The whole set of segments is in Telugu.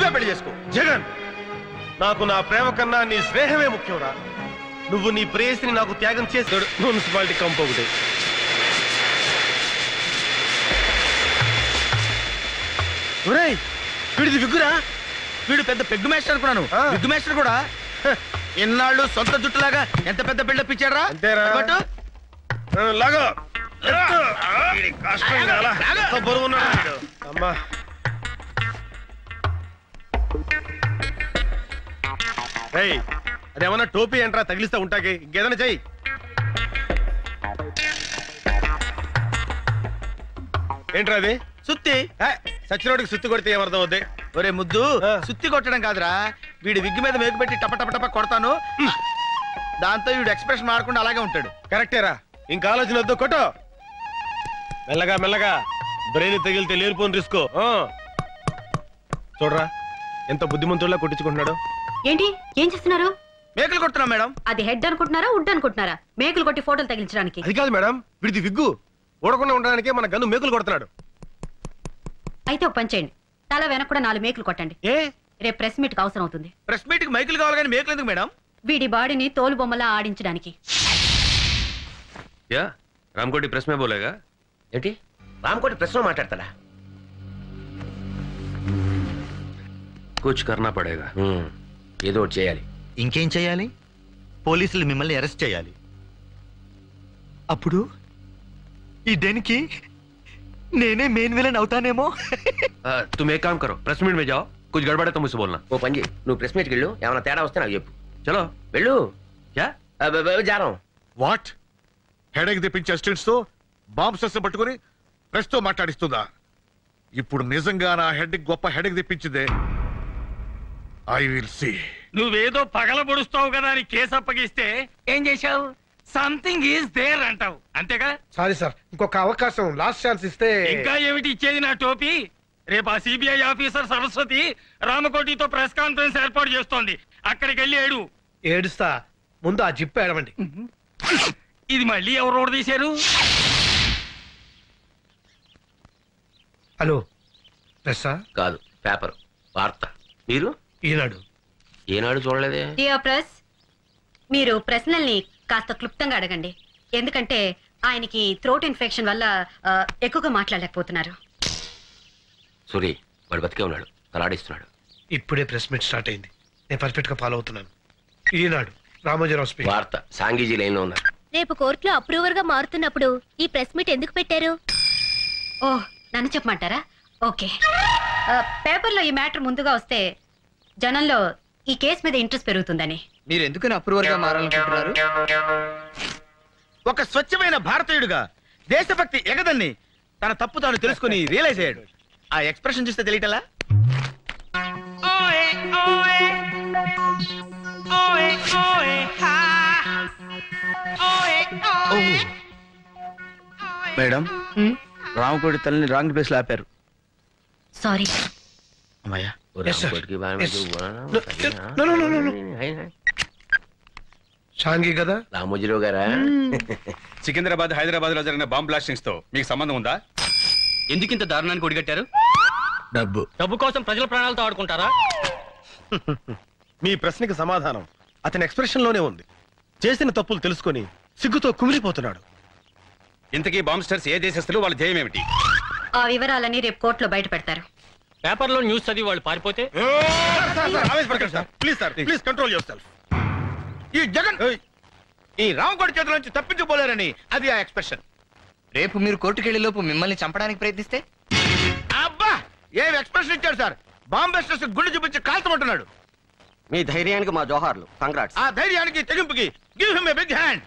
ఇప్పుడే పెళ్లి చేసుకో. జగన్, నాకు నా ప్రేమ కన్నా నీ స్నేహమే ముఖ్యంరా. నువ్వు నీ ప్రేయసిని నాకు త్యాగం చేస్తాడు. మున్సిపాలిటీ కంపు ఒకటి. వీడిది విగ్గురా. వీడు పెద్ద పెగ్గు మేస్టర్ అనుకున్నాను. విగ్గు మేస్టర్ కూడా. ఎన్నాళ్ళు సొంత జుట్టులాగా ఎంత పెద్ద బిల్డప్ ఇచ్చారా. అమ్మా అదేమన్నా టోపీ ఏంట్రా తగిలిస్తా ఉంటాకి? ఇంకేదైనా చెయ్యి. ఏంట్రా అది? సుత్తి. సచ్చినోడికి సుత్తి కొడితే ఏమర్థం అవుద్ది? ఒరే ముద్దు, సుత్తి కొట్టడం కాదురా, వీడి విగ్గు మీద మేకు పెట్టి టప టప టప కొడతాను. దాంతో వీడు ఎక్స్ప్రెషన్ మారకుండా అలాగే ఉంటాడు. కరెక్టేరా, ఇంకా ఆలోచన వద్దు, కొట్టు. మెల్లగా మెల్లగా, బ్రెయిన్ తగిలితే లేనిపోని రిస్క్. చూడరా ఎంత బుద్ధిమంతుల్లా కొట్టించుకుంటున్నాడు. ఏంటి ఏం చేస్తున్నారు? మేకలు కొడుతున్నాం మేడం. అది హెడ్ అనుకుంటున్నారా, వుడ్ అనుకుంటున్నారా? మేకలు కొట్టి ఫోటోలు తగిలించడానికి. అది కాదు మేడం, వీడిది విగ్గు ఊడకుండా ఉండడానికి మన గన్ను మేకులు కొడుతున్నాడు. అయితే ఒక పని చేయండి, తల వెనక కూడా 4 మేకులు కొట్టండి. రేపు ప్రెస్ మీట్ కి అవసరం అవుతుంది. ప్రెస్ మీట్ కి మైకులు కావాలి కానీ మేకులు ఎందుకు మేడం? వీడి బాడీని తోలు బొమ్మలా ఆడించడానికి. యా రామ్కోటి ప్రెస్ మే బోలేగా? ఏంటి రామ్కోటి ప్రెస్ లో మాట్లాడతాడా? కుచ్ కర్నా పడేగా. ఏదో ఒకటి చేయాలి. ఇంకేం చేయాలి? పోలీసులు మిమ్మల్ని అరెస్ట్ చేయాలి. అప్పుడు ఈ డెన్కి నేనే మెయిన్ విలన్ అవుతానేమో. तुम एक काम करो, प्रेस मीट में जाओ, कुछ गड़बड़ है तो मुझसे बोलना. ఓ పని చేయి, నువ్వు ప్రెస్ మీట్కి వెళ్ళు, ఏమైనా తేడా వస్తే నాకు చెప్పు. चलो వెళ్ళు. क्या జారం వాట్? హెడేక్ తెప్పించే అసిస్టెంట్స్ తో బాంబ్ సెస్ పట్టుకుని ప్రెస్ తో మాట్లాడిస్తుందా? ఇప్పుడు నిజంగా నా హెడ్ గొప్ప హెడేక్ తెప్పించిందే. I will see. నువ్వేదో పగల పొడుస్తావు కదా అని కేసు అప్పగిస్తే ఏం చేశావు? సంథింగ్ ఈజ్ దేర్ అంటావు, అంతేగా? సారీ సార్, ఇంకొక అవకాశం, లాస్ట్ ఛాన్స్ ఇస్తే. ఇంకా ఏమిటి ఇచ్చేది నా టోపీ? రేపు ఆ సిబిఐ ఆఫీసర్ సరస్వతి రామకోటితో ప్రెస్ కాన్ఫరెన్స్ ఏర్పాటు చేస్తోంది. అక్కడికి వెళ్ళి ఏడు. ఏడుస్తా, ముందు ఆ జిప్ ఏడవండి. ఇది మళ్ళీ ఎవరు తీశారు? హలో, ప్రెస్సా? కాదు, పేపర్, వార్త. మీరు? ఈనాడు. ఏనాడు చూడలేదే. డియర్ ప్రెస్, మీరు ప్రశ్నల్ని కాస్త క్లుప్తంగా అడగండి. ఎందుకంటే ఆయనకి థ్రోట్ ఇన్ఫెక్షన్ వల్ల ఎక్కువగా మాట్లాడలేకపోతున్నారు. సూరి, వాడు బతికే ఉన్నాడు, తలాడిస్తున్నాడు. ఇప్పుడే ప్రెస్ మీట్ స్టార్ట్ అయింది, నేను పర్ఫెక్ట్ గా ఫాలో అవుతున్నాను. ఈనాడు, రామోజీరావు స్పీకింగ్. వార్త, సాంగీజీ లైన్ లో ఉన్నారు. రేపు కోర్టులో అప్రూవర్ గా మారుతున్నప్పుడు ఈ ప్రెస్ మీట్ ఎందుకు పెట్టారు? ఓహ్, నన్ను చెప్పమంటారా? ఓకే. పేపర్లో ఈ మ్యాటర్ ముందుగా వస్తే జనంలో ఈ కేసు మీద ఇంట్రెస్ట్ పెరుగుతుందని. మీరు ఎందుకని అప్రూవర్ గా మారాలనుకుంటున్నారు? ఒక స్వచ్ఛమైన భారతీయుడుగా దేశభక్తి ఎగదన్ని తన తప్పు తాను తెలుసుకుని రియలైజ్ అయ్యాడు. ఆ ఎక్స్ప్రెషన్ చూస్తే తెలియటలా? మేడం, రామకోటి తల్లిని రాంగ్ ప్లేస్ లో ఆపారు. సారీ. అమ్మయ్యా. షాంగి కదా? రామోజీరావు గారా? సికింద్రాబాద్, హైదరాబాద్ లో జరిగిన బాంబ్ బ్లాస్టింగ్స్ తో మీకు సంబంధం ఉందా? ఎందుకింత దారుణానికి ఒడిగట్టారు? డబ్బు కోసం ప్రజల ప్రాణాలతో ఆడుకుంటారా? మీ ప్రశ్నకి సమాధానం అతని ఎక్స్ప్రెషన్ లోనే ఉంది. చేసిన తప్పులు తెలుసుకొని సిగ్గుతో కుమిలిపోతున్నాడు. ఇంతకీ బాంబ్స్టర్స్ ఏ దేశస్తులు, వాళ్ళ ధ్యేయం ఏమిటి? ఆ వివరాలని రేపు కోర్టులో బయట పెడతారు. పేపర్లో న్యూస్ చదివి వాళ్ళు పారిపోతే? Please sir, please control your self. ఈ జగన్ ఈ రామకోటి చేతుల నుంచి తప్పించుకోలేరని అది ఆ ఎక్స్ప్రెషన్. రేపు మీరు కోర్టుకెళ్లే లోపు మిమ్మల్ని చంపడానికి ప్రయత్నిస్తే? అబ్బా, ఏం ఎక్స్ప్రెషన్ ఇచ్చాడు సార్! బాంబెస్టర్స్ గుండె చూపించి కాల్చమంటున్నాడు. మీ ధైర్యానికి మా జోహార్లు, కంగ్రాట్స్. ఆ ధైర్యానికి తెగింపుకి give him a big hand.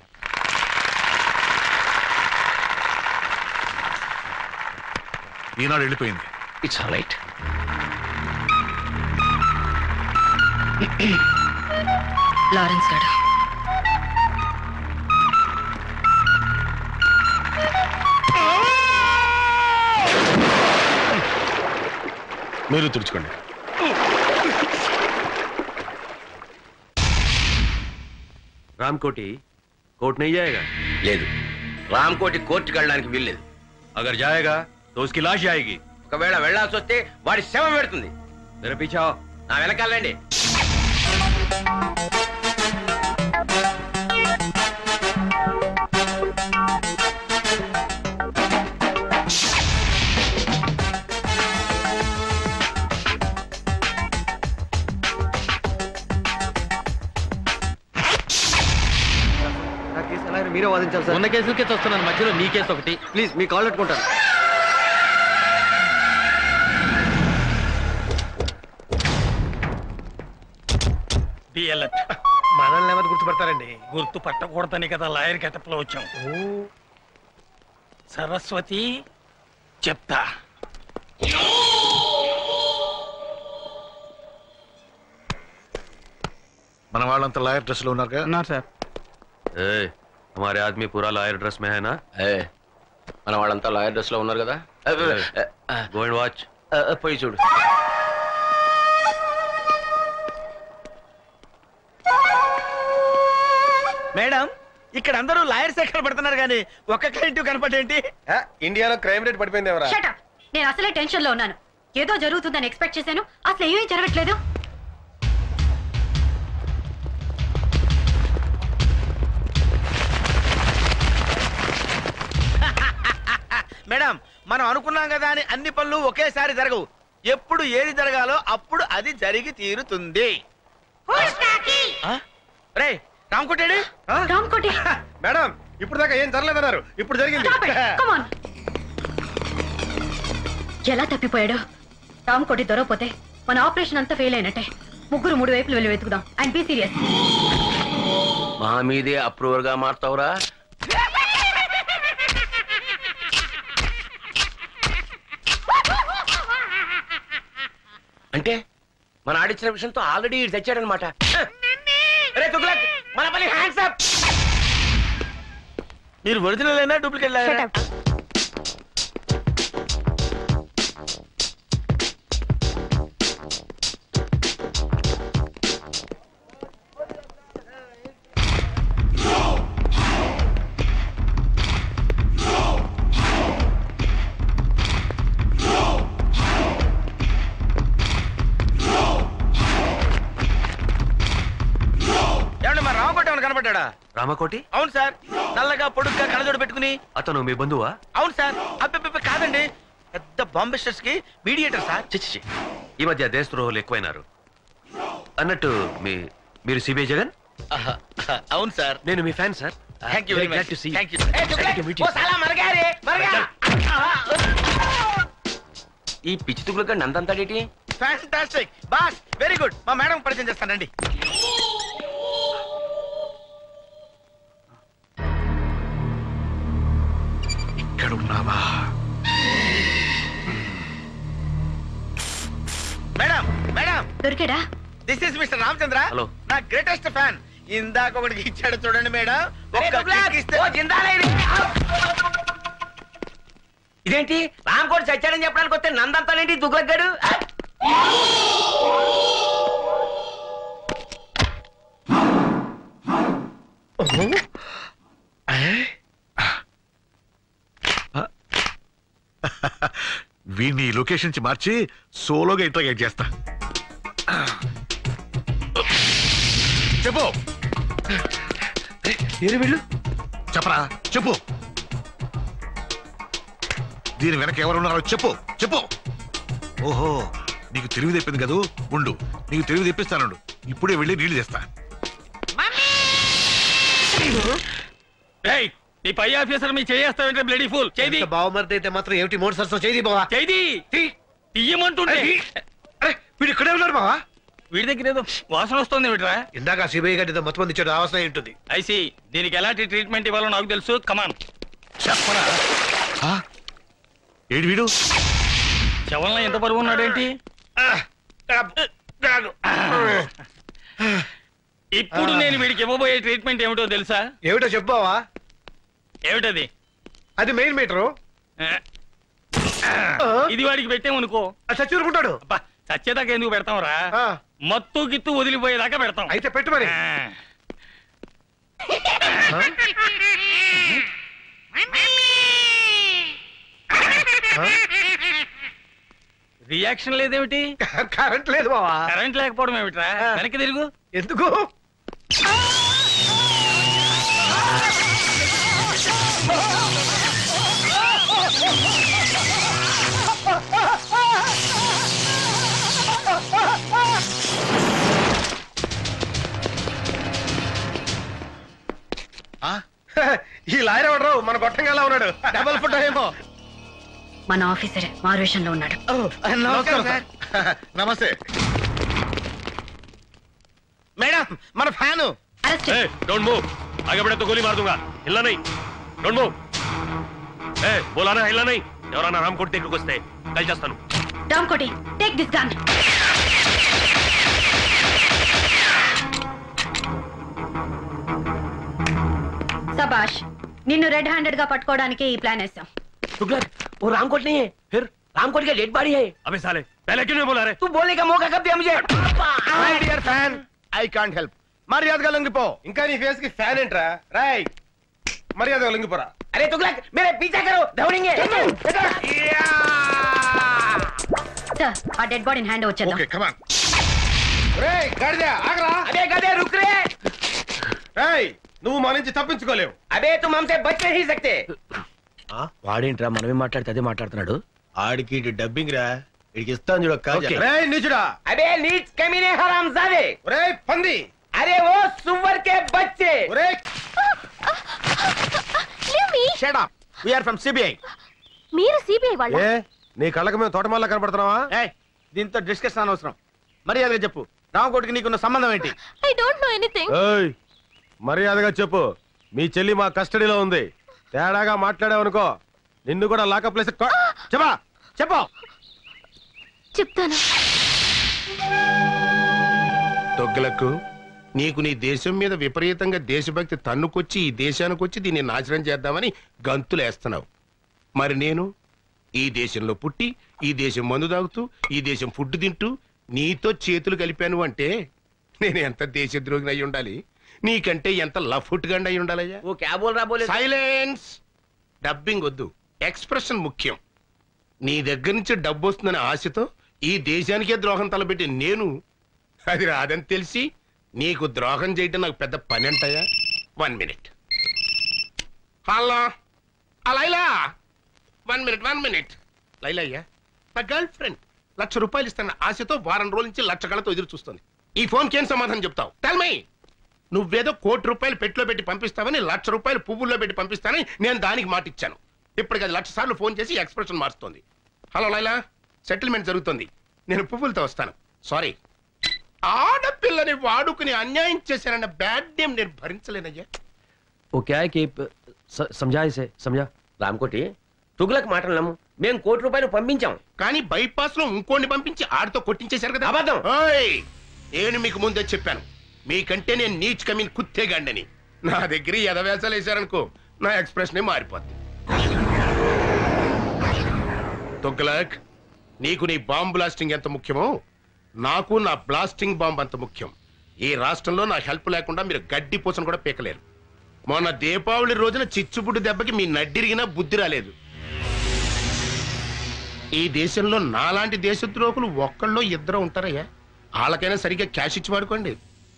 ఈనాడు వెళ్ళిపోయింది. It's all right. లారెన్స్ గారు, మీరు తుడుచుకోండి. रामकोटी कोर्ट नहीं जाएगा? లేదు, రామకోటి కోర్టుకి వెళ్ళడానికి వీల్లేదు. अगर जाएगा तो उसकी लाश जाएगी. ఒకవేళ వెళ్లాల్సి వస్తే వాడి శవం పెడుతుంది. मेरे पीछे आओ. వెనకాలండి. మీరే వాదించాలి సార్. ఉన్న కేసులకే చూస్తున్నాను, మధ్యలో నీ కేసు ఒకటి. ప్లీజ్ మీ కాల్ పెట్టుకుంటాను. మనల్ని ఎవరు గుర్తుపడతారండి? గుర్తు పట్టకూడదని కదా లాయర్ గెటప్ లో వచ్చాం. సరస్వతి చెప్తా. మన వాళ్ళంతా లాయర్ డ్రెస్ లో ఉన్నారు సార్. हमारे आदमी पूरा लॉयर ड्रेस में है ना? మన వాళ్ళంతా లాయర్ డ్రెస్ లో ఉన్నారు కదా. Go and watch. పోయి చూడు. మేడం, ఇక్కడ అందరూ లాయర్స్ ఎక్కడ పడుతున్నారు కానీ ఒక్క క్లయింట్ కనపడేంటి? ఇండియాలో క్రైమ్ రేట్ పడిపోయింది ఎవరా? Shut up. నేను అసలే టెన్షన్ లో ఉన్నాను. ఏదో జరుగుతుందని ఎక్స్పెక్ట్ చేశాను, అసలు ఏమీ జరగట్లేదు. మేడం, మనం అనుకున్నాం కదా అని అన్ని పనులు ఒకేసారి జరగవు. ఎప్పుడు ఏది జరగాలో అప్పుడు అది జరిగి తీరుతుంది. రే రామకోటేడి. రామకోటి, మేడం, ఇప్పుడు దాకా ఏం జరగలేదన్నారు, ఇప్పుడు జరిగింది. stop it. Come on. ఎలా తప్పిపోయాడు? రామకోటి దొరకపోతే మన ఆపరేషన్ అంతా ఫెయిల్ అయినట్టే. ముగ్గురు 3 వైపులు వెళ్ళి వెతుకుదాం. And be serious. మా మీదే అప్రూవర్ గా మారుతావురా? అంటే మన ఆడిచ్చిన విషయంతో ఆల్రెడీ తెచ్చాడనమాట. మన పని హ్యాండ్స్ అప్. మీరు ఒరిజినల్ అయినా డూప్లికేట్ లాయరా? కనపడ్డా? రామకోటి? అవును సార్. నల్లగా పొడుగ్గా కళ్ళజోడు పెట్టుకుని. అతను మీ బంధువా? అవును సార్. అబ్బెబ్బెబ్బ కాదండి, పెద్ద బాంబిస్టర్స్ కి మీడియేటర్ సార్. చిచ్చి, ఈ మధ్య దేశద్రోహులు ఎక్కువైనారు. అన్నట్టు మీరు సిబిఐ జగన్? అవును సార్. నేను మీ fan sir. Thank you very much. Thank you. ఈ పిచ్చి తుగులుగా నందంతాడేటి? Fantastic boss, very good. మా మేడం పరిచయం చేస్తానండి. ఎక్కడున్నావా? మేడం, మేడం దొరికాడా? This is mister Ramachandra. Hello. నా గ్రేటెస్ట్ ఫ్యాన్. ఇందాక ఒకటికి ఇచ్చాడు చూడండి మేడం. ఇదేంటి రామకోటి చచ్చాడని చెప్పడానికి వస్తే నందంతానేంటి దుగ్లగ్గాడు? వీడిని లొకేషన్ నుంచి మార్చి సోలోగా ఇంట్రాగేట్ చేస్తా. చెప్పు. వీళ్ళు చెప్పరా, చెప్పు. దీని వెనక ఎవరున్నారో చెప్పు, చెప్పు. ఓహో, నీకు తెలివి తెప్పింది కదూ. ఉండు, నీకు తెలివి తెప్పిస్తానుండు. ఇప్పుడే వెళ్ళి నీళ్లు చేస్తా. నీ పై ఆఫీసర్ మీ చేస్తావేంటే బ్లడీ ఫుల్. చేది బావమరిది అయితే మాత్రం ఏమిటి మోటార్ సర్సో చేది బావా? చేది తీయమంటుంటే. వీడు ఇక్కడే ఉన్నారు బావా. వీడి దగ్గర ఏదో వాసన వస్తుంది వీడరా. ఇందాక సిబిఐ గారి మొత్తం మంది ఇచ్చాడు, ఆ వాసన ఉంటుంది. ఐసి, దీనికి ఎలాంటి ట్రీట్మెంట్ ఇవ్వాలో నాకు తెలుసు. కమాన్ చెప్పరా. ఏడు వీడు శవంలో ఎంత బరువు ఉన్నాడేంటి? ఇప్పుడు నేను వీడికి ఇవ్వబోయే ట్రీట్మెంట్ ఏమిటో తెలుసా? ఏమిటో చెప్పావా? ఏమిటది? అది మెయిన్ మీటరు. ఇది వాడికి పెట్టామనుకో చచ్చూరుకుంటాడు. చచ్చేదాకా ఎందుకు పెడతాం రా? మత్తు గిత్తు వదిలిపోయేదాకా పెడతాం. అయితే పెట్టు మరి. రియాక్షన్ లేదేమిటి? కరెంట్ లేదు బావా. కరెంట్ లేకపోవడం ఏమిట్రా? వెనక్కి తిరుగు. ఎందుకు? ఈ లాయర్ ఎవడరావు మన గొట్టంగా ఉన్నాడు. డబల్ ఫోటో ఏమో. మన ఆఫీసరే మారువేషంలో ఉన్నాడు. నమస్కారం సార్. నమస్తే మేడం. మన ఫ్యాను. అరెస్ట్. डोंट मूव, आगे बढ़े तो गोली मार दूंगा. हिलना नहीं. Don't move. बोला ना हिलना नहीं. ఎవరన్నా రామకోటి దగ్గరికి వస్తే కాల్ చేస్తాను. Ramakoti, take this gun. సబాష్, నిన్ను రెడ్ హ్యాండెడ్ గా పట్టుకోవడానికి ఈ ప్లాన్ వేసాం. तुगलक, वो रामकोट नहीं है. फिर रामकोट का डेड बॉडी है. अबे साले, पहले क्यों नहीं बोला रे? तू बोलने का मौका कब दिया मुझे? My dear fan, I can't help. మర్యాదగా లొంగిపో. ఇంకా నీ ఫేస్ కి ఫ్యాన్ ఏంట్రా? రాయ్ మర్యాద లొంగిపోరా. अरे तुगलक, मेरे पीछा करो, दौड़ेंगे. సార్, ఆ డెడ్ బాడీని హ్యాండ్ వచ్చేద్దాం. Okay come on. రేయ్ గాడిద ఆగరా. अबे गधे रुक रे. రేయ్ నువ్వు మా నుంచి తప్పించుకోలేవు. अबे तुम हमसे बच नहीं सकते. వాడేంట్రా మనమే మాట్లాడితే అదే మాట్లాడుతున్నాడు. ఆడికి డబ్బింగ్ రా, ఇడికి ఇస్తాను చూడ. రేయ్ నీచుడా. अबे नीच कमीने हरामजादे. రేయ్ పంది. अरे वो सुअर के बच्चे. రేయ్ shut up. We are from CBI. మీరు సిబిఐ వాళ్ళ? ఏ నీ కళ్ళకి మేము తోటమాల కనపడుతున్నావా? ఏయ్, దీంతో డిస్కషన్ అనవసరం. మర్యాదగా చెప్పు, రామకోటికి నీకున్న సంబంధం ఏంటి? I don't know anything. ఏయ్ మర్యాదగా చెప్పు. మీ చెల్లి మా కస్టడీలో ఉంది. తేడాగా మాట్లాడావనుకో నిన్ను కూడా లాకప్ ప్లేస్. చెప్పా చెప్పు. చెప్తాను. తొగ్గులకు నీకు నీ దేశం మీద విపరీతంగా దేశభక్తి తన్నుకొచ్చి ఈ దేశానికి వచ్చి దీన్ని నాశనం చేద్దామని గంతులేస్తున్నావు. మరి నేను ఈ దేశంలో పుట్టి ఈ దేశం మందు తాగుతూ ఈ దేశం ఫుడ్ తింటూ నీతో చేతులు కలిపాను అంటే నేను ఎంత దేశద్రోహిని అయి ఉండాలి, నీకంటే ఎంత లఫుట్గా అయి ఉండాలయ్యా. वो क्या बोल रहा बोले? సైలెన్స్. డబ్బింగ్ వద్దు, ఎక్స్ప్రెషన్ ముఖ్యం. నీ దగ్గర నుంచి డబ్బు వస్తుందనే ఆశతో ఈ దేశానికే ద్రోహం తలపెట్టి నేను అది రాదని తెలిసి నీకు ద్రోహం చేయటం నాకు పెద్ద పని అంటాయా? 1 minute. Hello Laila, 1 minute. Laila అయ్యా, నా గర్ల్ ఫ్రెండ్ ₹1,00,000 ఇస్తాను ఆశతో వారం రోజుల నుంచి లక్ష కళతో ఎదురు చూస్తుంది. ఈ ఫోన్కి ఏం సమాధానం చెప్తావు? Tell me. నువ్వేదో ₹1,00,00,000 పెట్టులో పెట్టి పంపిస్తావని ₹1,00,000 పువ్వుల్లో పెట్టి పంపిస్తానని నేను దానికి మాట ఇచ్చాను. ఇప్పటికి అది 1,00,000 సార్లు ఫోన్ చేసి ఎక్స్ప్రెషన్ మారుస్తోంది. హలో లైలా, సెటిల్మెంట్ జరుగుతుంది, నేను పువ్వులతో వస్తాను. సారీ, ఆడపిల్లని వాడుకుని అన్యాయం చేశానన్న బ్యాడ్ నేమ్ నేను భరించలేనయ్యా. वो क्या है कि समझा इसे समझा. రామకోటి, తుగ్లక్ మాటలు నమ్ము. మేము ₹1,00,00,000 పంపించాం. కానీ బైపాస్ లో ఇంకోని పంపించి ఆడితో కొట్టించేశారు కదా. అబద్ధం. ఓయ్, నేను మీకు ముందే చెప్పాను, మీకంటే నేను నీచ్ కమీన్ కుత్తేగాండని. నా దగ్గర ఎదవేసాలు వేశారనుకో నా ఎక్స్ప్రెషన్ మారిపోద్ది. తుగ్లక్, నీకు నీ బాంబ్ బ్లాస్టింగ్ ఎంత ముఖ్యమో నాకు నా బ్లాస్టింగ్ బాంబ్ అంత ముఖ్యం. ఈ రాష్ట్రంలో నా హెల్ప్ లేకుండా మీరు గడ్డి పూసను కూడా పీకలేరు. మొన్న దీపావళి రోజున చిచ్చుబుడ్డు దెబ్బకి మీ నడ్డిరిగినా బుద్ధి రాలేదు. ఈ దేశంలో నాలాంటి దేశద్రోహులు ఒక్కళ్ళో ఇద్దరు ఉంటారయ్యా. వాళ్ళకైనా సరిగ్గా క్యాష్ ఇచ్చి వాడుకోండి.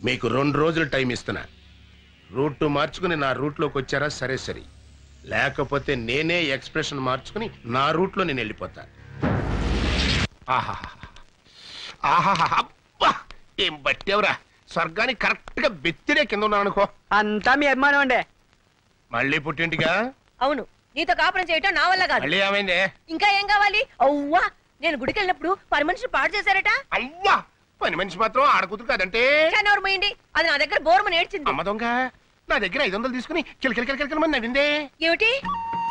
మీకు 2 రోజులు టైం ఇస్తున్నా. రూట్ మార్చుకుని నా రూట్లోకి వచ్చారా సరే సరే, లేకపోతే నేనే ఎక్స్ప్రెషన్ మార్చుకుని నా రూట్లో నేను వెళ్ళిపోతా. అబ్బా, ఏం బట్టేవరా, స్వర్గానికి కరెక్ట్ గా బెత్తిరే కింద ఉన్నాను అనుకో. అంతా మీ అభిమానం అండి. మళ్ళీ పుట్టింటిగా? అవును, నీతో కాపురం చేయటం నా వల్ల కాదు. మళ్ళీ ఏమైంది? ఇంకా ఏం కావాలి? అవ్వా, నేను గుడికి వెళ్ళినప్పుడు పని మనిషి పాడు చేశారట. అవ్వా, పని మనిషి మాత్రం ఆడకూతురు కాదంటే పోయింది. అది నా దగ్గర బోర్మని ఏడ్చింది. అమ్మ దొంగ, నా దగ్గర 500 తీసుకుని కిలకిలకిలకిలమని నవ్విందే. ఏమిటి,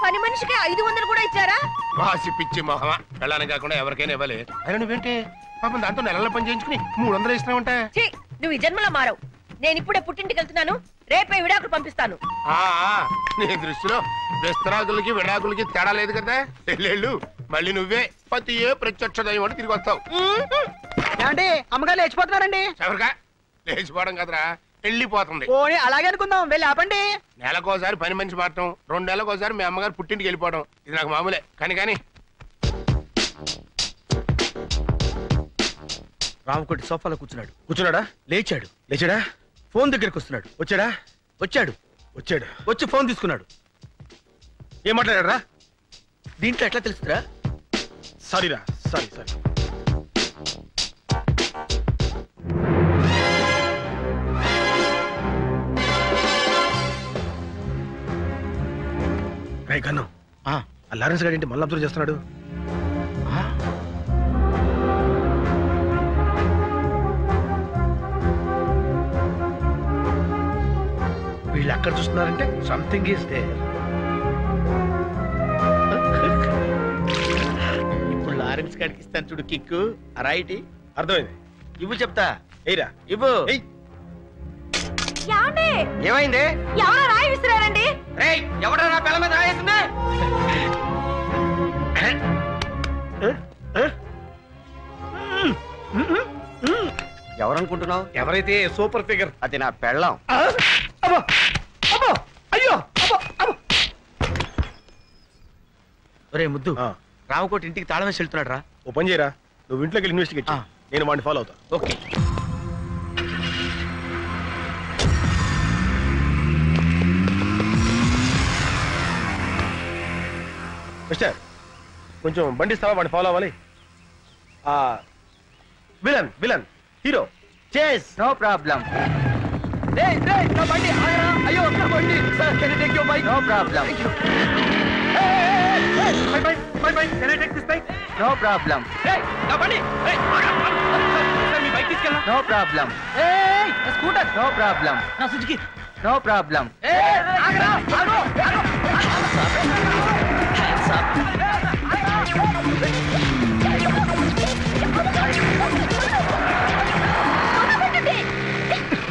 పని మనిషికి 500 కూడా ఇచ్చారా? వాసి పిచ్చి మొహమా, వెళ్ళాలని కాకుండా ఎవరికైనా ఇవ్వాలి. అయినా నువ్వేంటే పాపం దాంతో నెలల పని చేయించుకుని 300 ఇస్తున్నావంట. నువ్వు ఈ జన్మలో మారవు. నేను ఇప్పుడే పుట్టింటికి వెళ్తున్నాను, రేపే విడాకులు పంపిస్తాను. నీ దృష్టిలో విస్తరాకులకి విడాకులకి తేడా లేదు కదా. వెళ్ళు, మళ్ళీ నువ్వే పతి ఏ ప్రత్యక్ష దైవం అని తిరిగి వస్తావు. ఏమండి, అమ్మగారు లేచిపోతున్నారండి. ఎవరికా లేచిపోవడం కదరా, వెళ్ళిపోతుంది. పోనీ అలాగే అనుకుందాం, వెళ్ళి ఆపండి. నెలకోసారి పని మనిషి మారటం, 2 నెలలకోసారి మీ అమ్మగారు పుట్టింటికి వెళ్ళిపోవడం ఇది నాకు మామూలే. కానీ రామకోటి సోఫాలో కూర్చున్నాడు. కూర్చున్నాడా? లేచాడు. లేచాడా? ఫోన్ దగ్గరికి వస్తున్నాడు. వచ్చాడా? వచ్చాడు. వచ్చాడు. వచ్చి ఫోన్ తీసుకున్నాడు. ఏం మాట్లాడారా? దీంట్లో ఎట్లా తెలుస్తుందిరా? సారీరా, సారీ సారీ. రే కన్నం, ఆ లారెన్స్ గారు ఏంటి మళ్ళీ అబ్జర్వ్ చేస్తున్నాడు? వీళ్ళు ఎక్కడ చూస్తున్నారంటే సంథింగ్ ఈస్ దేర్. ఇప్పుడు లారెన్స్ గారికి ఇస్తాను చూడు కిక్కు. రైట్, అర్థమైంది. ఇవ్వు చెప్తా. ఏరా ఇవ్వు. ఏమైంది? ఎవరో రాయి విసిరారండి. ఎవడో నా పిల్ల మీద రాయేసింది. ఎవరనుకుంటున్నావు? ఎవరైతే సూపర్ ఫిగర్ అది నా పెళ్ళం. అయ్యో ఒరే ముద్దు, రామకోటి ఇంటికి తాళం వేసి వెళ్తున్నాడు రా. ఓ పని చేయరా, నువ్వు ఇంట్లోకి వెళ్ళి ఇన్వెస్టిగేట్ చేయి. నేను వాడిని ఫాలో అవుతా. ఓకే. మిస్టర్, కొంచెం బండి ఇస్తావా? వాడిని ఫాలో అవ్వాలి. Villain villain hero chase no problem. నా బండి ఆగరా. అయ్యో నా బండి. Sir can you take your bike? No problem. No problem. నా బండి మీ బైక్ తీసుకెళ్ళా. No problem. Scooter. No problem. నా సుజుకి. No problem.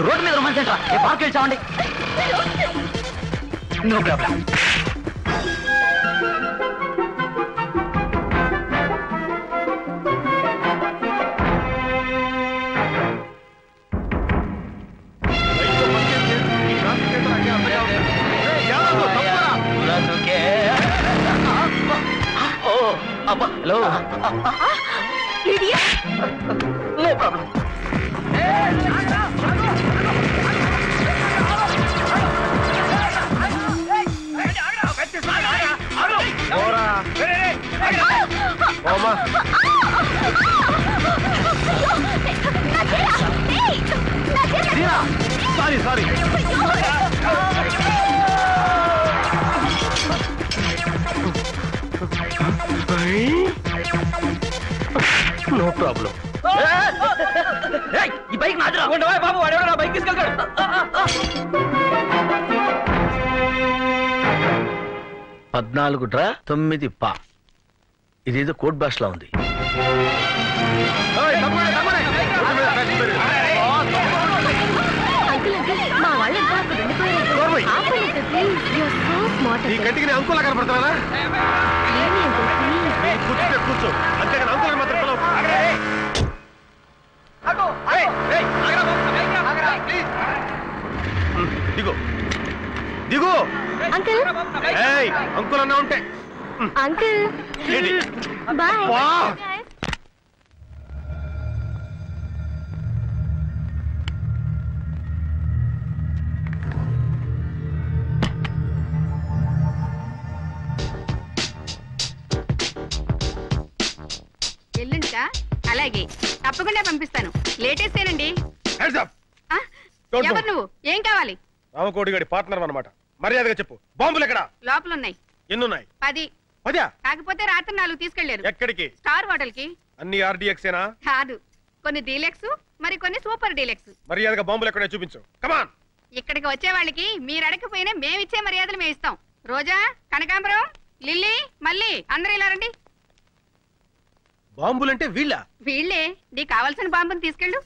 రోడ్డు మీద రొమాన్స్ ఏంట్రా? పార్క్ వెళ్ళామండి. No problem. Hello. No problem. Sorry sorry. No problem. ఈ బైక్ నాదిరా. ఉండవా బాబు, వాడెవడో నా బైక్ తీసుకెళ్తాడు. 14 పా. ఇదేదో కోడ్ భాషలో ఉంది. ఈ కంటికి నేను అంకులా కనపడుతున్నారా? కూర్చుంటే కూర్చో, అంతేగాని అంకులకు మాత్రం పిలవకు. దిగు దిగు. అంకుల్ అన్నా ఉంటే అంకుల్ బాయ్. ఎల్లుంటా? అలాగే, తప్పకుండా పంపిస్తాను. లేటెస్టేనండి. ఎవరు నువ్వు? ఏం కావాలి? రామకోటి గారి పార్ట్నర్ అన్నమాట. మర్యాదగా చెప్పు, బాంబులు ఎక్కడ? లోపలున్నాయి. ఎన్నున్నాయి? 10. 10? కాకపోతే రాత్రి 4 తీసుకెళ్లారు. ఎక్కడికి? స్టార్ హోటల్ కి. అన్ని ఆర్డీఎక్సేనా? కాదు, కొన్ని డీలక్స్, మరి కొన్ని సూపర్ డీలక్స్. మర్యాదగా బాంబులు ఎక్కడ చూపించు. కమాన్. ఇక్కడికి వచ్చే వాళ్ళకి మీరు అడగకపోయినా మేమిచ్చే మర్యాదలు మేము ఇస్తాం. రోజా, కనకాంబరం, లిల్లీ, మళ్ళీ అందరూ ఇలా రండి. బాంబులంటే వీళ్ళ? వీళ్ళే. నీకు కావాల్సిన బాంబుని తీసుకెళ్ళు.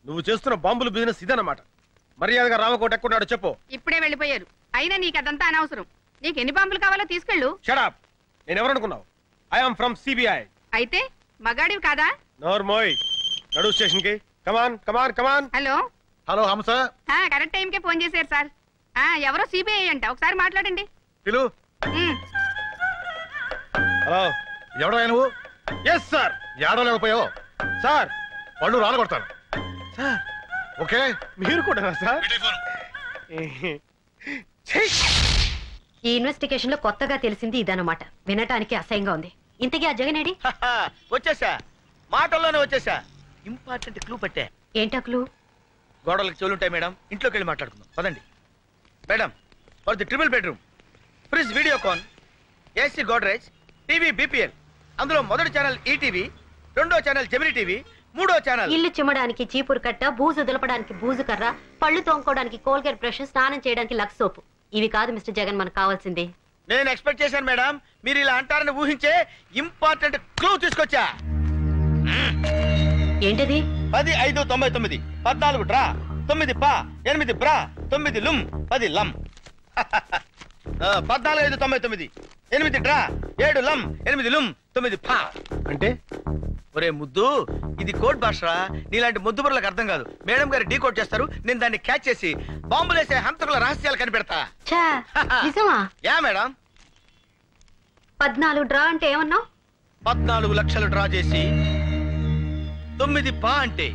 నువ్వు చేస్తున్న బాంబుల బిజినెస్ ఇదన్నమాట. మర్యాదగా రామకోటి ఎక్కడున్నాడో చెప్పు. ఇప్పుడే వెళ్ళిపోయారు. అయినా నీకు అదంతా అనవసరం. నీకు ఎన్ని బాంబులు కావాలో తీసుకెళ్ళు. Shut up. నేను ఎవరనుకున్నావు? I am from CBI. అయితే మగాడివి కాదా? నోర్మోయ్. నడు స్టేషన్ కి. Come on come on come on. Hello. Hello Hamsa. Correct టైంకే ఫోన్ చేశారు సార్. ఎవరో సిబిఐ అంట, ఒకసారి మాట్లాడండి. పిలు. హలో. ఎవడో నువ్వు? Yes sir. ఏడలేకపోయావు సార్. పళ్ళు రాలగొడతాను. ఓకే మీరు కూడా సార్? ఈ ఇన్వెస్టిగేషన్ లో కొత్తగా తెలిసింది ఇదన్నమాట. వినటానికి అసహ్యంగా ఉంది. ఇంతకీ ఆ జగనేడి? వచ్చేసా, మాటల్లోనే వచ్చేసా. ఇంపార్టెంట్ క్లూ పట్టే. ఏంటా క్లూ? గోడలకు చెవులుంటాయి మేడం, ఇంట్లోకి వెళ్ళి మాట్లాడుకుందాం పదండి. Madam, for the triple bedroom, fridge Videocon, AC Godrej, TV BPL. అందులో మొదటి ఛానల్ ఈటీవీ, రెండో ఛానల్ జెమిని టీవీ, మూడో ఛానల్. ఇల్లు చిమ్మడానికి చీపురు కట్ట, బూజు దులపడానికి బూజు కర్ర, పళ్ళు తోముకోవడానికి కోల్గేట్ బ్రష్, స్నానం చేయడానికి లక్స్ సోపు. ఇవి కాదు మిస్టర్ జగన్ మనకు కావాల్సింది. నేను ఎక్స్పెక్ట్ చేశాను మేడం, మీరు ఇలా అంటారని ఊహించే ఇంపార్టెంట్ క్లూ తీసుకొచ్చా. ఏంటది? 10, 5, 99, 14 డ్రా, 9 పా, 8 బ్రా, 9 లుమ్, 10 లమ్. 14, 5, 99, 8 డ్రా, 7 లమ్, 8 లుమ్, 9 పా. అంటే ఒరే ముద్దు, ఇది కోడ్ భాషరా. నీలాంటి ముద్దు బుర్రలకు అర్థం కాదు. మేడం గారు డీ కోడ్ చేస్తారు, నేను దాన్ని క్యాచ్ చేసి బాంబులేసే హంతకుల రహస్యాలు కనిపెడతా. నిజమా? Yeah madam. 14 డ్రా అంటే ఏమన్నావు? 14 లక్షలు డ్రా చేసి 9 పా అంటే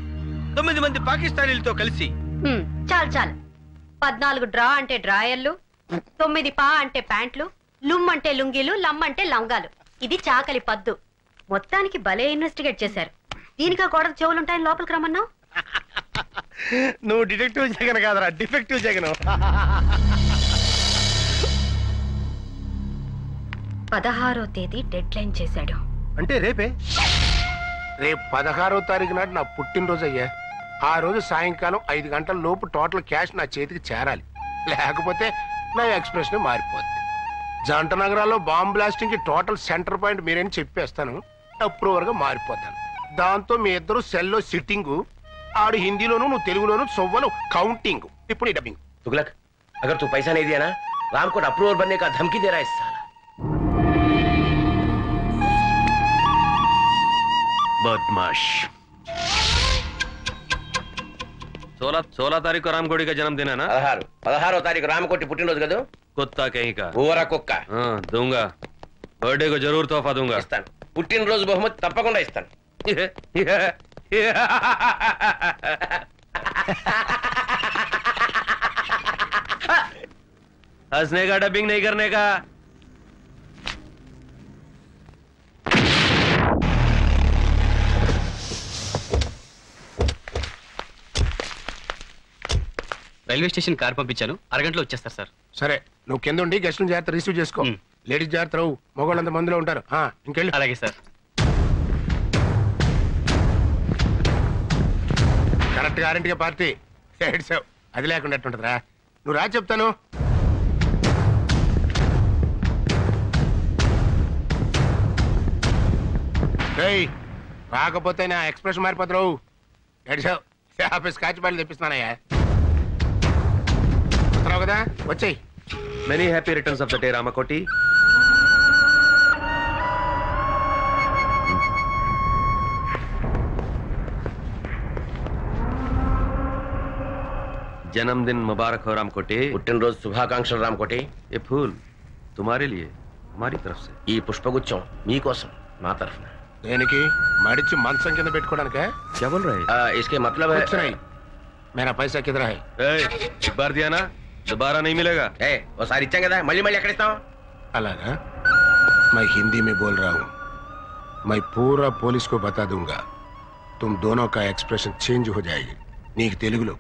9 మంది పాకిస్తానీలతో కలిసి. చాలు చాలు. 14 డ్రా అంటే డ్రాయర్లు, 9 పా అంటే ప్యాంట్లు, లుమ్ అంటే లుంగీలు, లమ్ అంటే లంగాలు. ఇది చాకలి పద్దు. మొత్తానికి భలే ఇన్వెస్టిగేట్ చేశారు. దీనికా గోడకు చెవులుంటాయని లోపలికి రమ్మన్నావు? నువ్వు డిటెక్టివ్ జగన్ కాదరా, డిఫెక్టివ్ జగన్. 16వ తేదీ డెడ్ లైన్ చేశాడు. అంటే రేపే? రేపు 16వ తారీఖు నాడు నా పుట్టినరోజు అయ్యా. ఆ రోజు సాయంకాలం 5 గంటల లోపు టోటల్ క్యాష్ నా చేతికి చేరాలి. లేకపోతే నా ఎక్స్ప్రెషన్ మారిపోద్ది. జంట నగరాల్లో బాంబ్ బ్లాస్టింగ్ కి టోటల్ సెంటర్ పాయింట్ మీరేని చెప్పేస్తాను. అప్రూవర్ గా మారిపోతాను. దాంతో మీ ఇద్దరు సెల్లో సిట్టింగ్, ఆడు హిందీలోను నువ్వు తెలుగులోను సొవ్వలు కౌంటింగ్. ఇప్పుడు డబ్బింగ్. तुगलक, अगर तू पैसा नहीं दिया ना, राम को अप्रूवर बनने का धमकी दे रहा है इस साला। बदमाश। 16 तारीख को रामकोटी का जन्मदिन है ना? 16 तारीख रामकोटी पुट्टिनरोजु कदू। कुत्ता कहीं का। ఊరా కుక్క. दूंगा, बर्थडे को जरूर तोहफा दूंगा। ఇస్తాను. పుట్టినరోజు బహుమతి తప్పకుండా ఇస్తాను. हंसने का, डबिंग नहीं करने का। రైల్వే స్టేషన్ కార్ పంపించాను, అరగంటలో వచ్చేస్తారు సార్. సరే, నువ్వు కింద ఉండి గెస్ట్లను జాగ్రత్త రిసీవ్ చేసుకో. లేడీస్ జాగ్రత్త రావు, మగవాళ్ళంత మందిలో ఉంటారు. ఇంకెళ్ళి. అలాగే సార్. కరెక్ట్ గ్యారెంటీగా పార్టీ ఏడ్చావు. అది లేకుండా ఎట్టుంటదిరా. నువ్వు రా చెప్తాను. రాకపోతే నా ఎక్స్ప్రెషన్ మారిపోతావు. ఏడ్చావు. ఆఫీస్ కాచిపాళ్ళు తెప్పిస్తున్నానయ్యా. వస్తున్నావు కదా, వచ్చేయి. Many happy returns of the day, Ramakoti. जन्मदिन मुबारक हो रामकोटी। పుట్టినరోజు శుభాకాంక్షలు రామకోటి. ये फूल तुम्हारे लिए हमारी तरफ से। ఈ పుష్పగుచ్చం మీకోసం మా తరఫున. దేనికి? మడిచి మంచం కింద పెట్టుకోవడానికే? क्या बोल रहे हैं? इसके मतलब है कुछ नहीं, मेरा पैसा किधर है? एक बार दिया ना, दोबारा नहीं मिलेगा। ఒకసారి ఇచ్చాం కదా, మళ్ళీ మళ్ళీ ఎక్కడ ఇస్తాం? అలాగా? मैं हिंदी में बोल रहा हूँ. मैं पूरा पुलिस को बता दूंगा. तुम दोनों का एक्सप्रेशन चेंज हो जाएगी. నీకు తెలుగులో